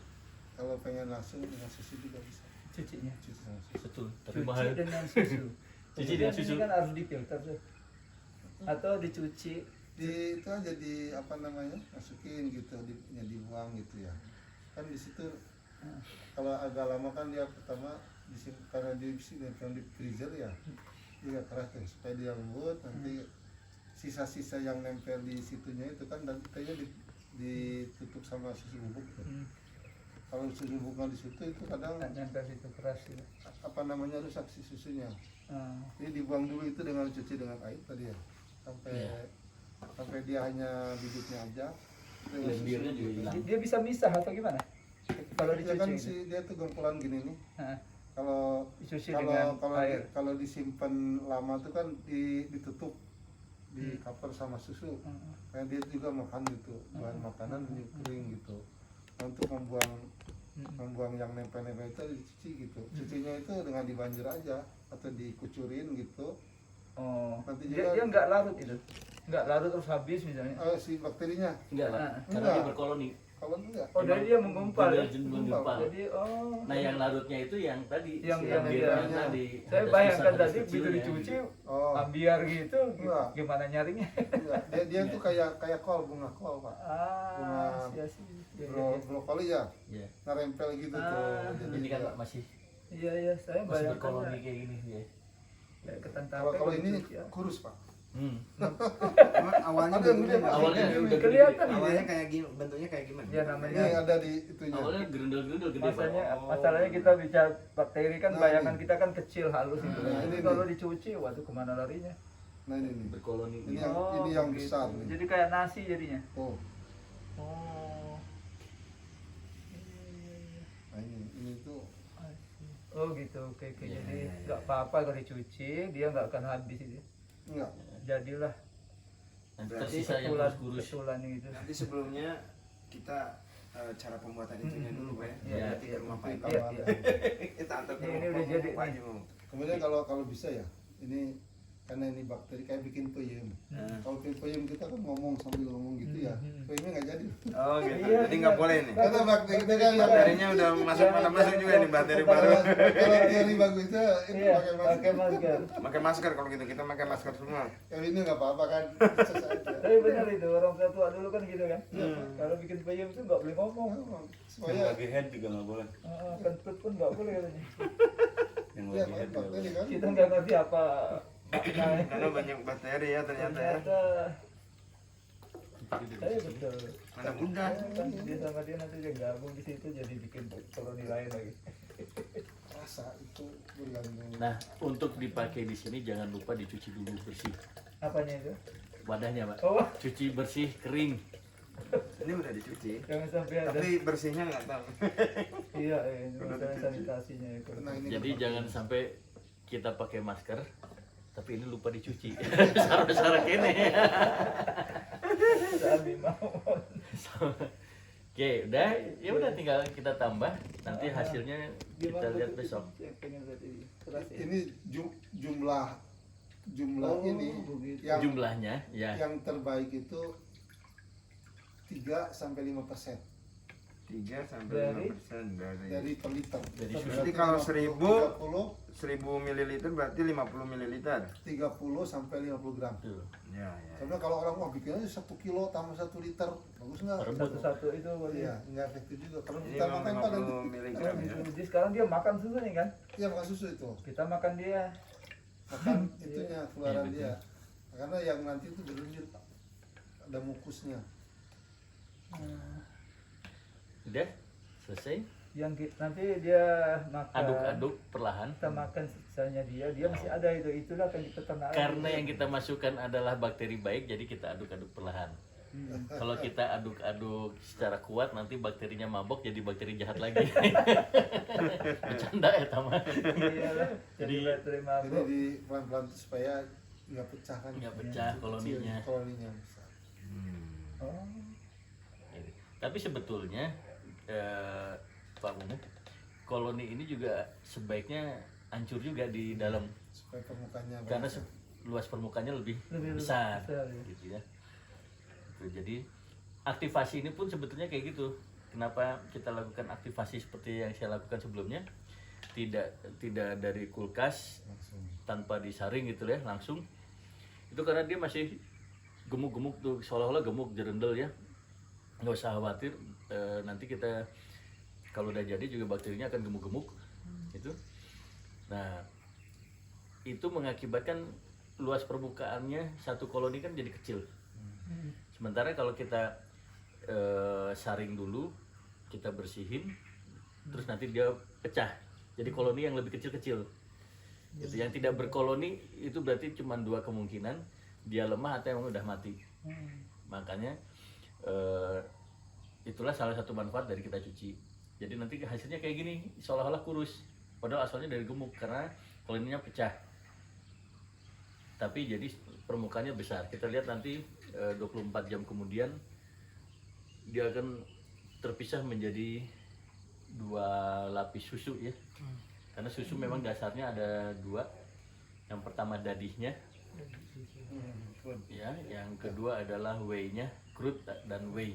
Kalau pengen langsung dengan susu juga bisa. Cucinya. Cuci sama susu. betul. Tapi Cuci mahal. dengan susu. Cuci dengan Ini susu. kan harus difilter tuh. Atau dicuci. Di itu aja di apa namanya, masukin gitu, ya dibuang gitu ya. Kan di situ kalau agak lama kan dia pertama karena di sini kan di freezer ya, dia keras tuh supaya dia lembut. Nanti sisa-sisa yang nempel di situnya itu kan dan kayaknya ditutup sama susu bubuk. Kalau susu bubuknya di situ itu kadang Nempel situ keras gitu. apa namanya rusak si susunya. Ah. Jadi dibuang dulu itu dengan cuci dengan air tadi ya, sampai Iya. sampai dia hanya bibitnya aja. Dengan Lendirnya susu juga gitu. hilang. Dia bisa misah atau gimana? Kalau Ya kan dicuci. si dia tuh gompolan gini nih. Hah, Kalau dicuci kalau dengan kalau air. kalau disimpan lama tuh kan ditutup di cover sama susu. Kayak dia juga makan gitu, bahan makanan kering gitu. Nah, untuk membuang yang nempel-nempel itu dicuci gitu. Cucinya itu dengan dibanjir aja atau dikucurin gitu. Oh, Nanti dia juga- nggak larut itu, nggak larut terus habis misalnya. Si bakterinya Enggak lah, Ah. karena Enggak. dia berkoloni. kalau enggak Oh, dari dia menggumpal ya? Menggumpal. Jadi oh. Nah, yang larutnya itu yang tadi, Yang- si yang lambiran dia- tadi. Saya ada bayangkan susah, ada tadi begitu kecilnya, dicuci, gitu. Oh. ambiar gitu, Enggak. gimana nyarinya? enggak. dia tuh kayak kol, bunga kol Pak. Ah, Bunga iya sih. Iya, iya, Brokoli ya, Iya. ngerempel gitu tuh. Ah. Jadi Ini kan dia- Pak, masih iya, iya, saya masih bayangkan berkoloni kayak gini ya. kayak ketan tape. kalau ini dicuci, ya. kurus Pak. Emang awalnya Ada yang bentuknya udah- Awalnya udah Kelihatan gede. awalnya kayak gini, bentuknya kayak gimana? Ya, namanya- Ini ada di itunya. Awalnya gerundel-gerundel gede Pak. Masalahnya kita bicara bakteri kan Nah, bayangan ini. kita kan kecil halus gitu. Nah, ini Kalau nih. dicuci, waduh kemana larinya? Nah ini nih. Berkoloni. Ini yang begitu. besar nih. Jadi kayak nasi jadinya. Oh, Oh. nah ini tuh Oh gitu, oke oke. Iya, Jadi iya, iya. nggak apa-apa kalau dicuci, dia nggak akan habis itu. enggak. Jadilah Nanti Berarti tersisa yang ketulan kurus-kurus. ketulan itu. Nanti sebelumnya kita cara pembuatan itunya dulu Pak ya. Iya, Nanti ke rumah Pak. Iya, Iya, iya. Kita antar ke Ini rumah udah jadi Pak nih. Haji mau. Kemudian kalau bisa ya, ini karena ini bakteri kayak bikin peyem. Kalau bikin peyem kita kan ngomong sambil ngomong gitu ya, peyemnya nggak jadi. Oh gitu. Iya, Jadi nggak boleh nih. Karena bakteri kita kan Bakterinya udah masuk juga nih bakteri baru. kalau teori bagusnya itu Iya, pakai pakai masker. masker. Pakai masker kalau gitu, kita pakai masker semua. Yang ini nggak apa-apa kan, bisa saja. Tapi benar itu orang tua dulu kan gitu kan. Kalau bikin peyem itu nggak boleh ngomong. Yang Supaya lagi head juga nggak boleh. Kentut pun nggak boleh katanya. Yang ya lagi head juga bakteri boleh. kan. Kita nggak ngerti apa maknanya. Karena banyak bakteri ya ternyata ya. Ternyata saya betul. Mana mudah. Kan dia sama dia nanti dia gabung di situ jadi bikin koloni lain lagi. Rasa itu bergantung. Nah, untuk dipakai di sini jangan lupa dicuci dulu bersih. Apanya itu? Wadahnya, Pak. Oh, Cuci bersih, kering. Ini udah dicuci. jangan sampai ada. Tapi bersihnya nggak tahu. Iya, masalah sanitasinya itu. Nah, ini Jadi kan jangan sampai kita pakai masker tapi ini lupa dicuci. Sarah kene. Sabi mau. Oke, udah, ya udah tinggal kita tambah. Nanti hasilnya kita lihat besok. Pengen lihat ini. Keras ya? ini jumlah Oh, ini begitu. yang Jumlahnya ya. yang terbaik itu 3 sampai 5% 3 sampai Dari? 5% dari per liter. Dari Berarti kalau 1000 30 ml berarti 50 ml. 30 sampai 50 gram. Tuh. Ya, ya. Sebenarnya kalau orang wah bikinnya 1 kilo tambah 1 liter, bagus nggak? Rebut. Satu-satu itu boleh. Iya, nggak efektif juga. Kalau Ini kita memang makan pada 50 mg ya. Jadi sekarang dia makan susu nih kan? iya makan susu itu, Kita makan dia. makan itunya keluaran Iya, dia. Karena yang nanti itu berlendir Pak. Ada mukusnya. Udah selesai. nanti dia makan. Aduk-aduk perlahan. Kita makan sisanya dia masih ada itu. Itulah kan di peternakan. Karena yang kita masukkan adalah bakteri baik, jadi kita aduk-aduk perlahan. Kalau kita aduk-aduk secara kuat, nanti bakterinya mabok jadi bakteri jahat lagi. Bercanda ya Tama. Iyalah. Jadi bakteri Jadi mabuk. di pelan-pelan tuh supaya nggak pecah kan. Nggak pecah koloninya. Koloninya besar. Oh. Gitu. Tapi sebetulnya Pak Mumu, koloni ini juga sebaiknya hancur juga di dalam, Supaya permukaannya karena banyak. luas permukaannya lebih Lebih besar, besar, ya. gitu ya. Gitu. Jadi aktivasi ini pun sebetulnya kayak gitu. Kenapa kita lakukan aktivasi seperti yang saya lakukan sebelumnya? Tidak dari kulkas Langsung. tanpa disaring gitu ya, langsung. Itu karena dia masih gemuk-gemuk tuh, seolah-olah gemuk jerendel ya. Nggak usah khawatir, nanti kita kalau udah jadi juga bakterinya akan gemuk-gemuk itu. Nah, itu mengakibatkan luas permukaannya satu koloni kan jadi kecil. Sementara kalau kita saring dulu, kita bersihin, terus nanti dia pecah jadi koloni yang lebih kecil-kecil. Gitu. Yang tidak berkoloni itu berarti cuma dua kemungkinan, dia lemah atau emang udah mati. Makanya itulah salah satu manfaat dari kita cuci. Jadi nanti hasilnya kayak gini, seolah-olah kurus, padahal asalnya dari gemuk karena koloninya pecah. Tapi jadi permukaannya besar. Kita lihat nanti 24 jam kemudian dia akan terpisah menjadi dua lapis susu ya. Karena susu memang dasarnya ada dua. Yang pertama dadihnya, ya. Yang kedua adalah whey-nya, crude dan whey.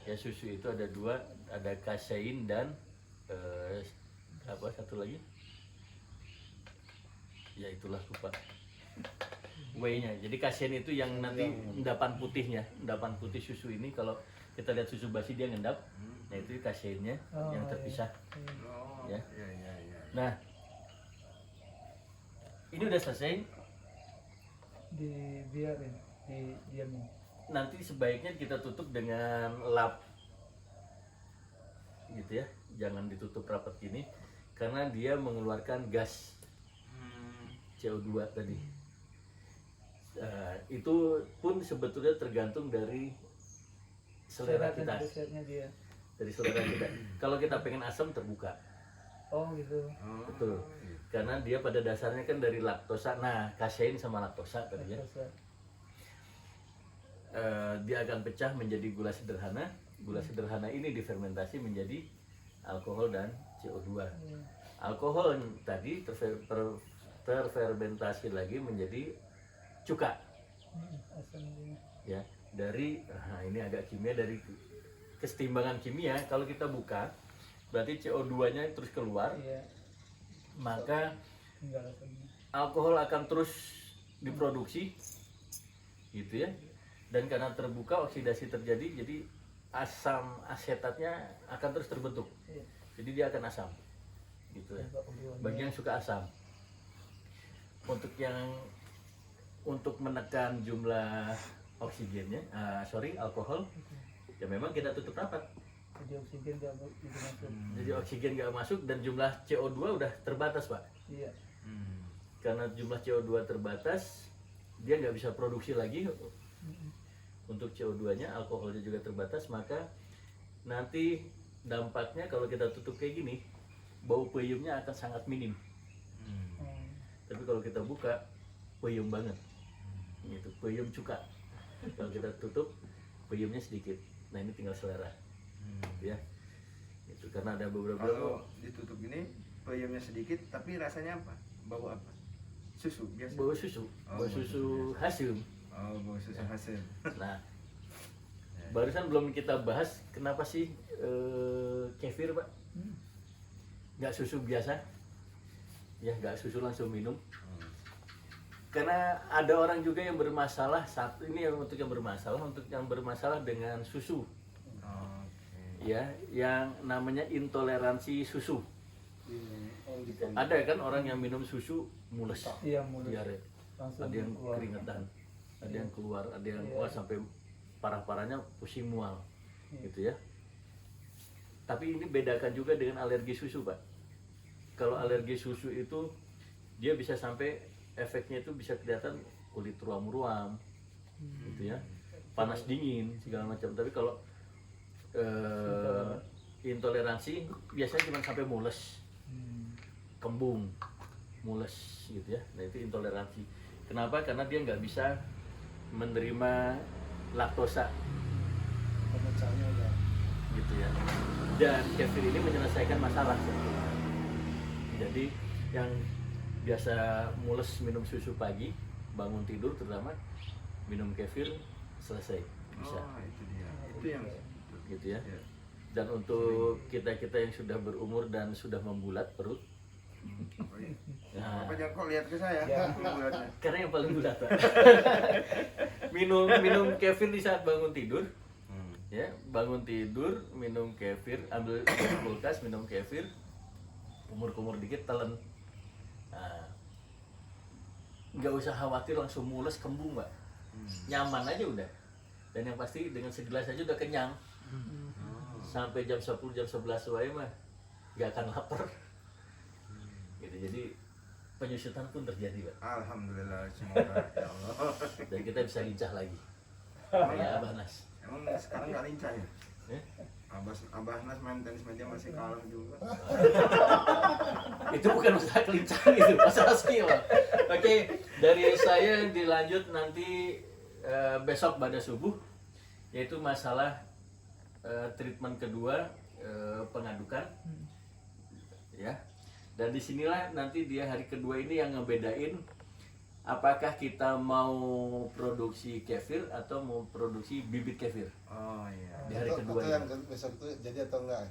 Ya, susu itu ada dua, ada kasein dan apa satu lagi? Ya itulah lupa. Whey-nya. Jadi kasein itu yang nanti endapan putihnya, endapan putih susu ini kalau kita lihat susu basi dia ngendap. Nah itu kaseinnya Oh, yang iya. terpisah. Oh, Ya. iya. Nah, ini udah selesai. Dibiarin, diamin. Nanti sebaiknya kita tutup dengan lap, gitu ya. Jangan ditutup rapat gini, karena dia mengeluarkan gas CO2 tadi. Itu pun sebetulnya tergantung dari selera Sehat dan kita. resepnya dia. Dari selera kita. Kalau kita pengen asam terbuka. Oh gitu. Betul. Karena dia pada dasarnya kan dari laktosa. Nah, kasein sama laktosa tadi ya. Terus, Dia akan pecah menjadi gula sederhana. Gula sederhana ini difermentasi menjadi alkohol dan CO2. iya. Alkohol tadi terfermentasi lagi menjadi cuka. Asam dia. Ya, dari ini agak kimia, dari kesetimbangan kimia kalau kita buka berarti CO2-nya terus keluar, Iya. maka Tinggal asamnya. alkohol akan terus diproduksi gitu ya, dan karena terbuka oksidasi terjadi, jadi asam asetatnya akan terus terbentuk, Iya. jadi dia akan asam gitu ya. Bagi yang suka asam, untuk menekan jumlah oksigennya, alkohol, ya memang kita tutup rapat. Jadi oksigen nggak itu masuk. Jadi oksigen nggak masuk dan jumlah CO2 udah terbatas, Pak. Iya. Karena jumlah CO2 terbatas, dia nggak bisa produksi lagi untuk CO2-nya, alkoholnya juga terbatas, maka nanti dampaknya kalau kita tutup kayak gini, bau peyumnya akan sangat minim. Tapi kalau kita buka, peyum banget. Gitu, peyum cuka. Kalau kita tutup, peyumnya sedikit. Nah ini tinggal selera. Ya, itu karena ada beberapa. Kalau ditutup gini, peyemnya sedikit, tapi rasanya apa? Bau apa? Susu biasa. Bau susu, Oh, bau susu hasil. Oh, bau susu hasil. Nah, barusan belum kita bahas kenapa sih kefir, Pak? Nggak susu biasa? Ya, nggak susu langsung minum. Karena ada orang juga yang bermasalah, ini untuk yang bermasalah dengan susu. Ya, yang namanya intoleransi susu. Ada kan orang yang minum susu mules, Iya mulut. diare, Langsung ada yang keluar. keringetan, ada yang keluar, ada yang Iya. wah sampai parah-parahnya pusing mual, gitu ya. Tapi ini bedakan juga dengan alergi susu, Pak. Kalau alergi susu itu dia bisa sampai efeknya itu bisa kelihatan kulit ruam-ruam, gitu ya, panas dingin segala macam. Tapi kalau intoleransi biasanya cuma sampai mules, kembung, mules gitu ya. Nah itu intoleransi. Kenapa? Karena dia nggak bisa menerima laktosa, Pemecahnya udah. gitu ya. Dan kefir ini menyelesaikan masalah sebetulnya. Jadi yang biasa mules minum susu pagi, bangun tidur terutama minum kefir selesai, bisa. Oh, itu dia. Itu yang Gitu ya. ya. Dan untuk kita-kita yang sudah berumur dan sudah membulat perut, Oh, iya. nah, Apa jangan kok lihat ke saya? Ya. Bulatnya. karena yang paling bulat, Pak. minum kefir di saat bangun tidur, ya, bangun tidur minum kefir, ambil dari kulkas minum kefir, kumur-kumur dikit telan. Nah, nggak usah khawatir langsung mules kembung, Mbak. Nyaman aja udah. Dan yang pasti dengan segelas aja udah kenyang. Sampai jam 10 jam 11 wae mah nggak akan lapar. Gitu. Jadi penyusutan pun terjadi, Pak. Alhamdulillah, semoga ya Allah. Dan kita bisa lincah lagi. Kayak Abah Nas. Emang sekarang nggak lincah ya? Eh? Abah Nas main tenis meja masih kalah juga. Itu bukan masalah kelincahan, itu masalah skill. Oke, dari saya dilanjut nanti besok pada subuh, yaitu masalah treatment kedua, pengadukan, ya. Dan disinilah nanti dia hari kedua ini yang ngebedain apakah kita mau produksi kefir atau mau produksi bibit kefir. Oh iya. Di hari kedua Itu yang ini. besok itu jadi atau enggak?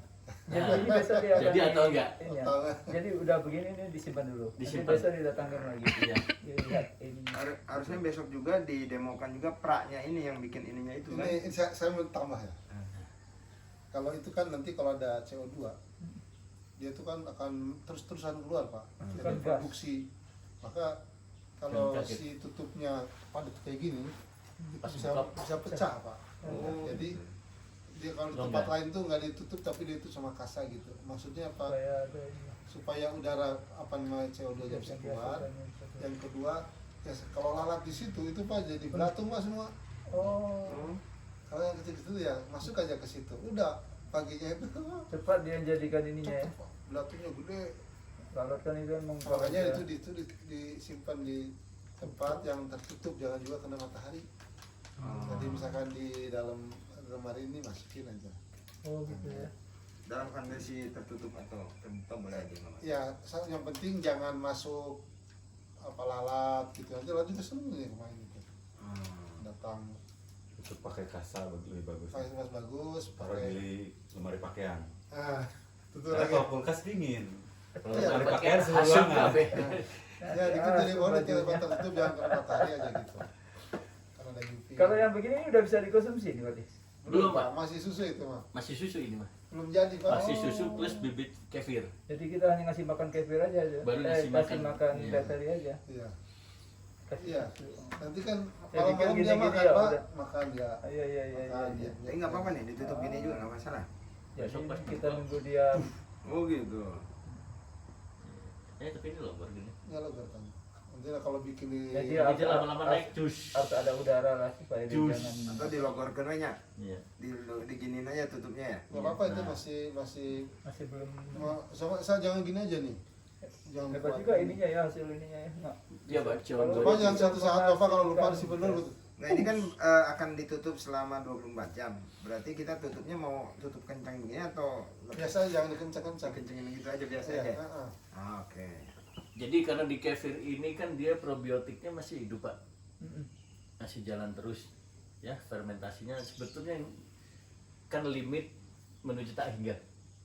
Jadi besok dia akan Jadi atau enggak? ini ya. Atau enggak? Jadi udah begini ini disimpan dulu. Nanti Disimpan. besok didatangkan lagi. Iya. Dilihat ini. Harusnya besok juga didemokan juga praknya ini yang bikin ininya itu kan. Ini saya mau tambah ya. Kalau itu kan nanti kalau ada CO2, dia itu kan akan terus-terusan keluar, Pak. Jadi Kan gas. produksi. Maka kalau Kan kaget. si tutupnya padat kayak gini, itu Pas bisa buka. bisa pecah, Pak. Oh, Jadi dia kalau di Longgar. tempat lain tuh nggak ditutup tapi dia itu sama kasa gitu. Maksudnya apa? Supaya ada ini. Supaya udara apa namanya CO2 nya bisa keluar. Yang kedua, ya kalau lalat di situ itu Pak jadi belatung Pak semua. Oh, Kalau yang kecil-kecil ya masuk aja ke situ. Udah paginya itu cepat dia jadikan ininya ya. cepet, Pak. Belatungnya gede. Lalat kan itu emang Makanya itu disimpan di tempat yang tertutup, jangan juga kena matahari. Jadi misalkan di dalam lemari ini masukin aja. Oh gitu ya. Dalam kondisi tertutup atau terbuka boleh aja Mas. Ya, yang penting jangan masuk apa lalat gitu. Nanti lalat juga seneng nih kemarin itu. Datang Itu pakai kasa lebih bagus. pakai mas bagus, Taruh pakai di lemari pakaian. tutup Karena lagi. kalau kulkas dingin. Kalau Iya, lemari pakai pakaian seluruh hasut ruangan. kabeh. Ya, dikit dari bawah nanti bajunya. tertutup jangan kena matahari aja gitu. Karena ada UV. Kalau yang begini ini udah bisa dikonsumsi nih berarti. Belum, Pak. Masih susu itu mah. Masih susu ini mah. Belum jadi Pak. Masih susu plus bibit kefir. Jadi kita hanya ngasih makan kefir aja. Baru ngasih kasih makan. makan Iya. bakteri aja. Iya. Kasih Iya. susu. Nanti kan Jadi kan malam-malam dia gini-gini makan ya, Pak, udah. makan dia. Iya iya iya. Makan iya. dia. Tapi nggak apa-apa nih, ditutup gini juga nggak masalah. Jadi Besok pas kita buka. nunggu dia. Oh gitu. Tapi ini loh baru gini. Ya lo bertanya. Nanti lah kalau bikin di Jadi Jadi dia lama-lama naik jus. harus ada udara lah supaya dia Jus. jangan. Atau dilogorkan aja, Iya. diginin aja tutupnya ya. nggak apa-apa itu Nah. masih belum. sama saya jangan gini aja nih. Jangan Hebat kuat. juga ininya ya hasil ininya ya. Nggak. Iya, Pak. Kalau Coba jangan satu saat Bapak kalau lupa disimpan dulu. Nah ini kan akan ditutup selama 24 jam. Berarti kita tutupnya mau tutup kencang begini atau Biasa jangan dikencang-kencang. kencengin gitu aja biasa Iya, aja. heeh. Oke. Jadi karena di kefir ini kan dia probiotiknya masih hidup, Pak. Mm-mm. Masih jalan terus. Ya, fermentasinya sebetulnya kan limit menuju tak hingga.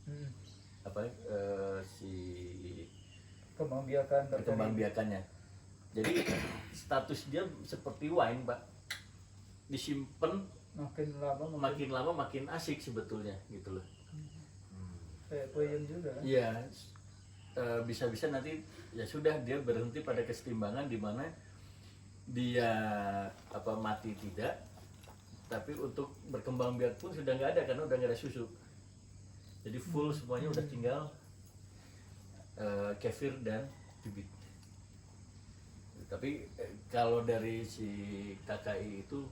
Mm. Apa si Kembangbiakan bakteri. perkembangbiakannya. Jadi status dia seperti wine, Pak. Disimpan Makin lama makin lama makin asik sebetulnya gitu loh. kayak peyem juga. kan? Iya, bisa-bisa nanti ya sudah dia berhenti pada kesetimbangan di mana dia apa mati tidak, tapi untuk berkembang biak pun sudah nggak ada karena udah nggak ada susu. Jadi full semuanya udah tinggal kefir dan bibit. Tapi kalau dari si KKI itu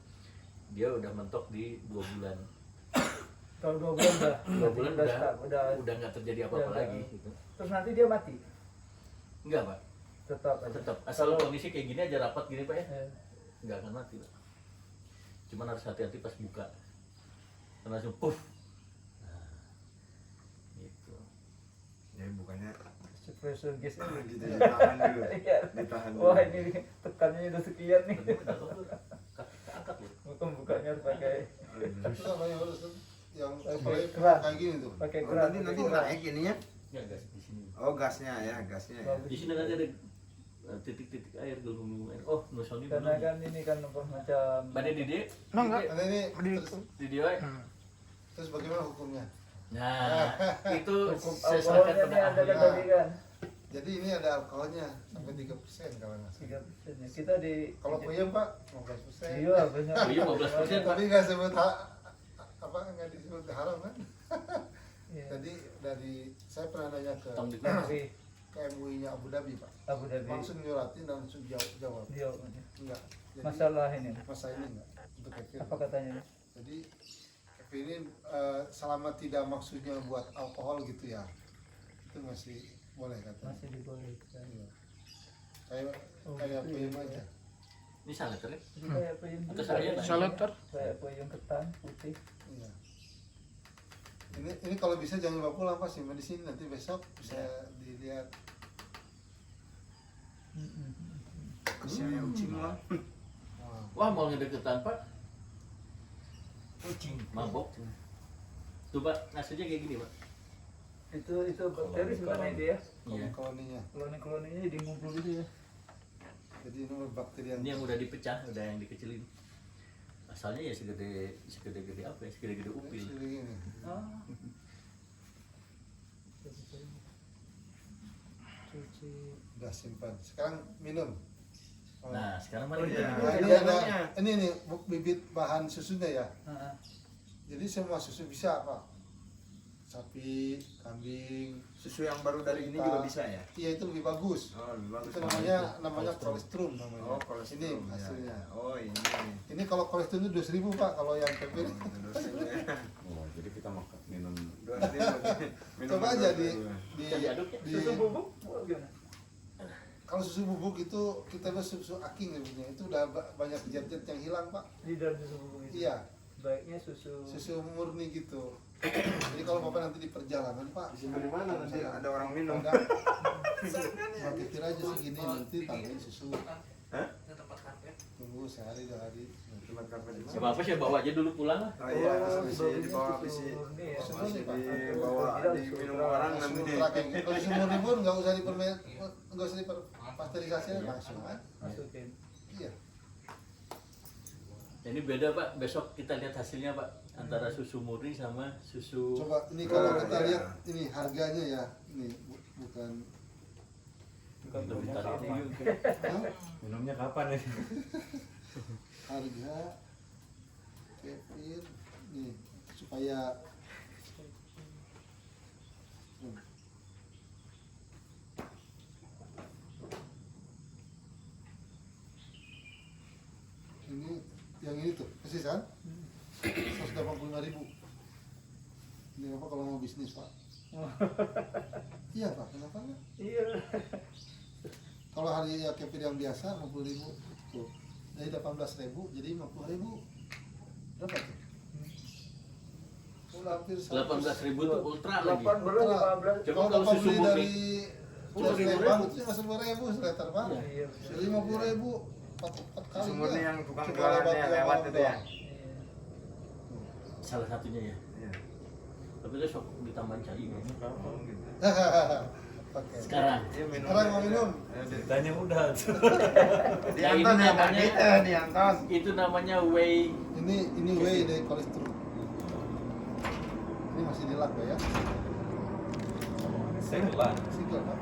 dia udah mentok di 2 bulan. Kalau 2 bulan udah 2 bulan udah udah nggak terjadi apa-apa udah. lagi gitu. Terus nanti dia mati. Enggak, Pak. Tetap aja. Tetap asal kondisi kayak gini aja rapat gini, Pak ya. Enggak akan mati, Pak. Cuman harus hati-hati pas buka. Karena langsung puff. Nah, gitu. Jadi bukannya Suppressor gas ini. gitu ditahan dulu. Iya. Ditahan dulu. Wah, ini tekannya udah sekian nih. Angkat loh. Bukan bukanya harus pakai Itu namanya harus yang Pakai kayak keran. gini tuh. pakai Oh, keran. nanti pakai keran. naik ininya. Ya gas di sini. Oh, gasnya ya, gasnya ya. Bagus. Di sini nanti ada titik-titik air, gelembung air. Oh, nusoni Karena belum. kan ini kan apa macam Pada di dia. Nah ini Di dia. terus bagaimana hukumnya? Nah, itu hukum saya serahkan alkoholnya ini pada ada ahli. kan tadi kan Jadi ini ada alkoholnya sampai 3% kalau nggak salah. 3%. Kita di Kalau puyem Pak 15%. iya banyak. Puyem 15%. Tapi nggak sebut apa nggak disebut haram kan? Iya. Jadi dari saya pernah nanya ke Tong di Tapi MUI-nya Abu Dhabi Pak. Abu Dhabi Langsung nyuratin dan langsung jawab. dia Enggak. Jadi, masalah ini. masalah ini enggak untuk kefir. Apa katanya? Jadi kefir ini selama tidak maksudnya buat alkohol gitu ya, itu masih boleh katanya. Masih dibolehkan. Iya. Kayak Oh, kayak gitu puyem ya. aja. Ini salah kan? Jadi kayak peyem Atau saya nanya. Salater. kayak peyem ketan putih. Iya. Ini kalau bisa jangan bawa pulang Pak, simpan di sini nanti besok bisa dilihat. Kasihannya ucing lah. Wah. Wah, mau ngedeketan, Pak. Kucing mabok. Tuh, Pak, hasilnya kayak gini, Pak. Itu bakteri sebenarnya dia. Iya. Koloninya. Koloni-koloninya jadi ngumpul gitu ya. Jadi ini bakteri yang Ini yang udah dipecah, udah yang dikecilin. Asalnya ya segede apa ya? Segede upil. Seperti ini. Ah. Cuci. Udah simpan. Sekarang minum. Oh. Nah, sekarang Oh, mari iya. kita Nah, ini Namanya. ada ini nih bibit bahan susunya ya. Ah, ah. Jadi semua susu bisa apa? Sapi, kambing. Susu yang baru dari ini juga bisa ya? Iya itu lebih bagus. Oh, lebih bagus. Itu namanya kolestrum namanya. Oh, kolestrum. Ini ya. hasilnya. Oh, ini. Ini kalau kolestrum itu 2.000 Pak, kalau yang kefir. Dosisnya. Oh, jadi kita makan minum 2.000. Coba aja di diaduk ya? di Susu bubuk gimana? kalau susu bubuk itu kita buat susu aking sebetulnya. Itu udah banyak zat-zat yang hilang Pak. Di dalam susu bubuk itu. Iya, Baiknya susu. susu murni gitu. Jadi kalau Bapak nanti di perjalanan Pak, Simpan di mana nanti ada orang minum? Ada. Mau kefir aja segini nanti tambahin susu. Hah? Tunggu sehari 2 hari. Tempat kafe di Gak mana? apa-apa sih, bawa aja dulu pulang lah. Oh iya, Oh, bisa dibawa bisa murni ya. Susu dibawa Tidak, diminum susu orang Susu nanti. ultra kayak gitu. Kalau susu murni pun nggak usah nggak usah dipasterisasi langsung kan? Masukin. Iya. Ini beda, Pak. Besok kita lihat hasilnya, Pak. Antara susu murni sama susu. Coba ini kalau kita iya. lihat ini harganya ya, ini bukan Bukan Lebih promosi tarik ini. Hah? minumnya kapan ya? Harga kefir nih supaya ini yang ini tuh persis kan 185.000. Ini apa kalau mau bisnis Pak? Iya Pak, kenapa enggak? Iya. Kalau hari ya kefir yang biasa 50.000 tuh dari 18.000 jadi 50.000 berapa tuh? Udah hampir 18.000 tuh ultra lagi. 8 belum 15. Coba Kalau kalau Bapak susu beli murni. dari Udah 10.000. Lembang itu cuma 10.000 seliter Pak. Iya. Jadi 50.000 empat kali. Susu murni ya. yang tukang Cuma jualannya lewat lewat doang. itu ya. Iya. Salah satunya ya. Iya. Tapi dia sok ditambahin cai ya. Oh, gitu. Oke. Sekarang. Iya, minum. Sekarang mau minum? Ceritanya udah. Di Ya, ini Anton ya, namanya- kita di Anton. Itu namanya whey. Ini whey dari kolesterol. Ini masih dilak ya? Senglan. Single Pak.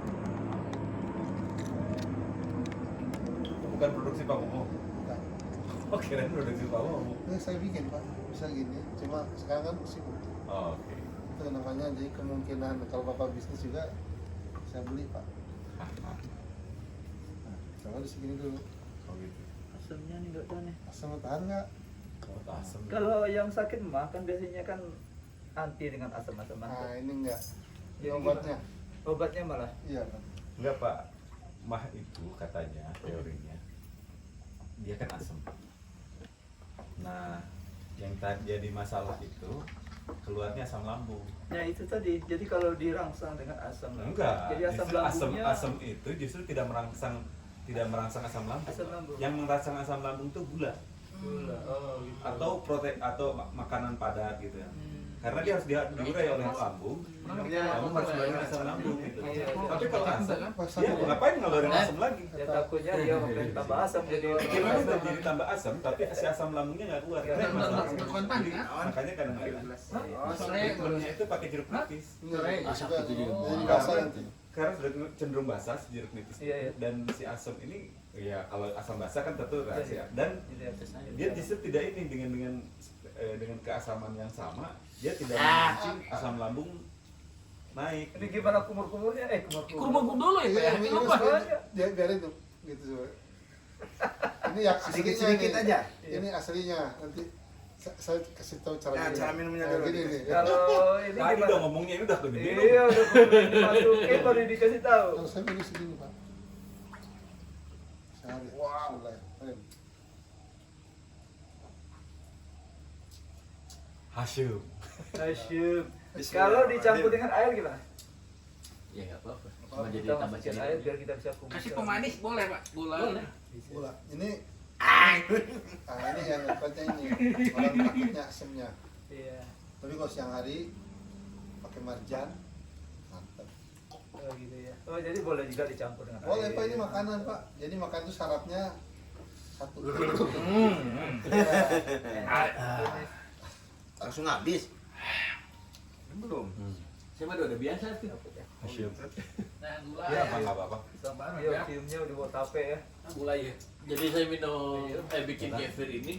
Bukan produksi Pak Momo. Nah, Oh, kirain produksi Pak Momo. ini saya bikin Pak. Bisa gini. Cuma sekarang kan sibuk. Oh, oke. itu namanya, jadi kemungkinan kalau bapak bisnis juga saya beli pak. Nah, kalau di segini dulu. Oh gitu. Asamnya nih nggak tahu nih. Asam tahan nggak? Oh, asam. Kalau yang sakit mah kan biasanya kan anti dengan asam-asam. Nah ini enggak. Ini Jadi obatnya. Obatnya malah. Iya pak. Enggak Pak, mah itu katanya teorinya dia kan asam. Nah, yang tadi jadi masalah itu keluarnya asam lambung. Ya itu tadi. Jadi kalau dirangsang dengan asam. Enggak, Jadi asam justru lambungnya. asam itu justru tidak merangsang asam lambung. Asam lambung. Yang merangsang asam lambung itu gula Gula. Oh gitu. atau protein atau makanan padat gitu ya. Hmm. Karena dia harus diurai oleh lambung. Kamu harus ngeluarin asam lambung gitu. Iya, iya. Tapi kalau asam, Asam dia apa? ngapain ngeluarin asam lagi? Ya takutnya dia makin tambah asam jadi. Dia memang jadi tambah asam, tapi si asam lambungnya nggak keluar. Iya, Itu masalah. kontan ya? Makanya kadang-kadang Sore treatmentnya itu pakai jeruk nipis. Ini Asam juga itu juga. jadi basah nanti. Karena sudah cenderung basah si jeruk nipis Iya, iya. dan si asam ini ya kalau asam basah kan tentu Iya, rahasia iya. dan Jadi, dia justru tidak ini dengan keasaman yang sama dia tidak memancing asam lambung naik. Ini gimana kumur-kumurnya? Kurma dulu ya, Pak. Iya, ini Kenapa? dia biarin tuh gitu coba. Ini yang aslinya Sedikit-sedikit nih. aja. Ini aslinya. Nanti saya kasih tahu cara Nah, minum. cara minumnya Nah, dulu. gini nih. Kalau ini Tadi gimana? udah ngomongnya ini udah lebih minum. Iya, udah masukin baru dikasih tahu. Kalau saya minum segini pak. Sehari. Wow. Hasyum. Asyik. Kalau dicampur dengan air gimana? Ya nggak apa-apa. Oh, Cuma jadi kita tambah masukin cerita. air biar kita bisa kumpul. Kasih pemanis boleh, Pak? Gula. Boleh. Gula. Ini ini yang katanya ini orang takutnya asemnya. Iya. Tapi kalau siang hari pakai marjan, mantap. Oh gitu ya. Oh jadi boleh juga dicampur dengan air. Boleh pak, ini makanan pak. Jadi makan itu syaratnya satu. Langsung habis. Belum. Siapa udah biasa tuh. Hasyum. Nah, gula. Ya apa nggak apa-apa. Sama ya ciumnya udah bawa tape ya. Gula ya. Jadi saya bikin kefir ini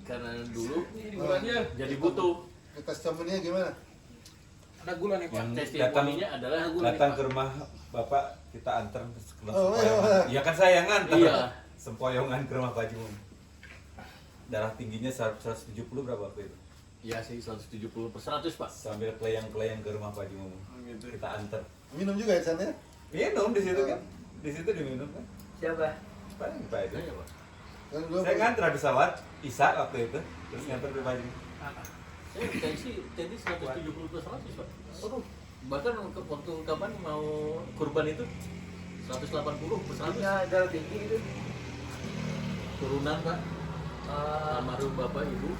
karena dulu Gulanya. jadi butuh. Kita campurnya gimana? Ada gula nih, Pak. Yang Testimoninya adalah datang ke rumah bapak kita antar ke Oh, sempoyongan. Iya kan saya yang nganter. Iya. Sempoyongan ke rumah Pak Jumum. Darah tingginya 170 berapa waktu itu? ya sih 170/100 Pak. Sambil kelayang-kelayang ke rumah Pak Jumum. Kita antar. Minum juga ya sana? Minum di situ kan. Di situ diminum kan. Siapa? Paling Pak itu. Iya, Pak. Kan gua Saya nganter habis salat Isya waktu itu. Terus nganter ke Pak Jumum. Saya sih tadi 170/100 Pak. Aduh, bahkan waktu kapan mau kurban itu 180/100 Punya darah tinggi gitu. turunan Pak. Almarhum bapak ibu.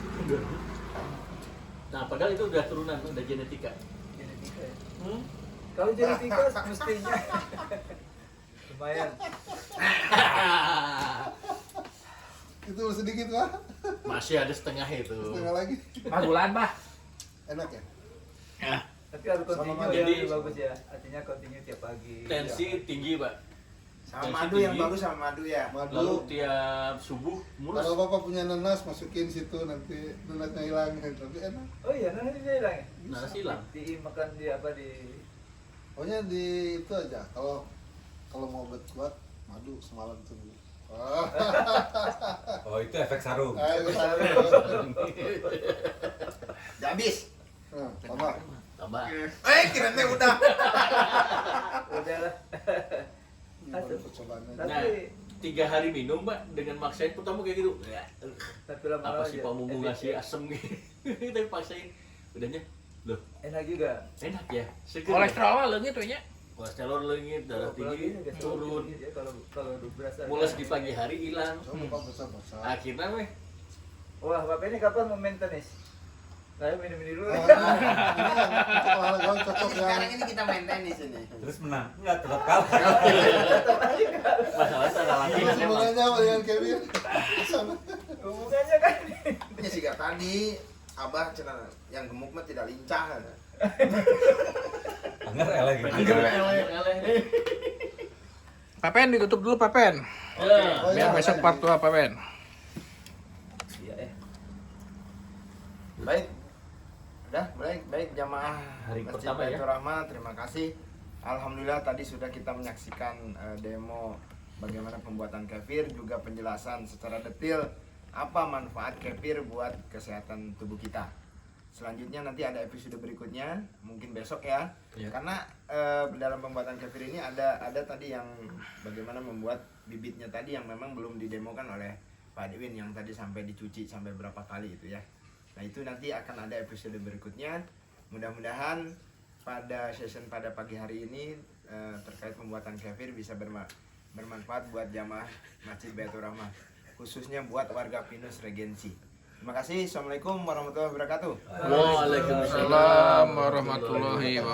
Nah padahal itu udah turunan, udah genetika. Genetika ya. Kalau genetika mestinya lumayan. itu sedikit pak. Masih ada setengah itu. Setengah lagi. Magulan, Pak. Enak ya? Tapi harus Sama continue madu. ya, Jadi- lebih bagus ya. Artinya continue tiap pagi. Tensi tinggi Pak. Sama Tensi madu yang tinggi. bagus sama madu ya. Madu. Lalu tiap subuh mulus. Kalau bapak punya nanas masukin situ nanti nanasnya hilang. Tapi enak. Oh iya, nanti dia hilang ya? Nah silang. Dimakan di apa di Pokoknya di itu aja. Kalau mau obat kuat madu semalam tuh. Wah. Oh itu efek sarung. Ayo taruh. Udah habis. Nah, tambah. Tambah. Kira udah. udah lah. Ini baru percobaan aja. Nah 3 hari minum Pak dengan maksain pertama kayak gitu. Ya, Tapi lama-lama apa sih Pak Mumu ngasih asem gitu. Tapi paksain. Udahnya loh enak juga. enak ya. Seger. Kolesterol mah leungit we nya. Kolesterol lagi, darah tinggi turun. Ya, kalau berasa. Mulus di pagi hari hilang. Coba bapak besar-besar. Akhirnya weh Wah, Bapak ini kapan mau maintenance? Saya minum ini dulu. Ini yang olahraga cocok Sekarang yang ini kita maintain di sini. Terus menang. Enggak tetap kalah. masalah salah lagi ini memang. sebenarnya sama dengan Kevin. Sama. Hubungannya kan. Ya sih tadi Abah cenah yang gemuk mah tidak lincah kan. Anger eleh gitu. Eleh. Papen ditutup dulu, Papen. Ya. Oh, Biar iya, besok iya. part 2, Papen. Iya, Baik. Udah, baik jamaah hari Masjid pertama ya. Baitur Rahmah. Terima kasih. Alhamdulillah tadi sudah kita menyaksikan demo bagaimana pembuatan kefir, juga penjelasan secara detail apa manfaat kefir buat kesehatan tubuh kita. Selanjutnya nanti ada episode berikutnya, mungkin besok ya. Iya. Karena dalam pembuatan kefir ini ada tadi yang bagaimana membuat bibitnya tadi yang memang belum didemokan oleh Pak Dewin yang tadi sampai dicuci sampai berapa kali itu ya. Nah itu nanti akan ada episode berikutnya. Mudah-mudahan pada session pada pagi hari ini terkait pembuatan kefir bisa bermanfaat buat jamaah Masjid Baitur Rahmah, khususnya buat warga Pinus Regensi. Terima kasih. Assalamualaikum warahmatullahi wabarakatuh. Waalaikumsalam Assalamualaikum warahmatullahi wabarakatuh.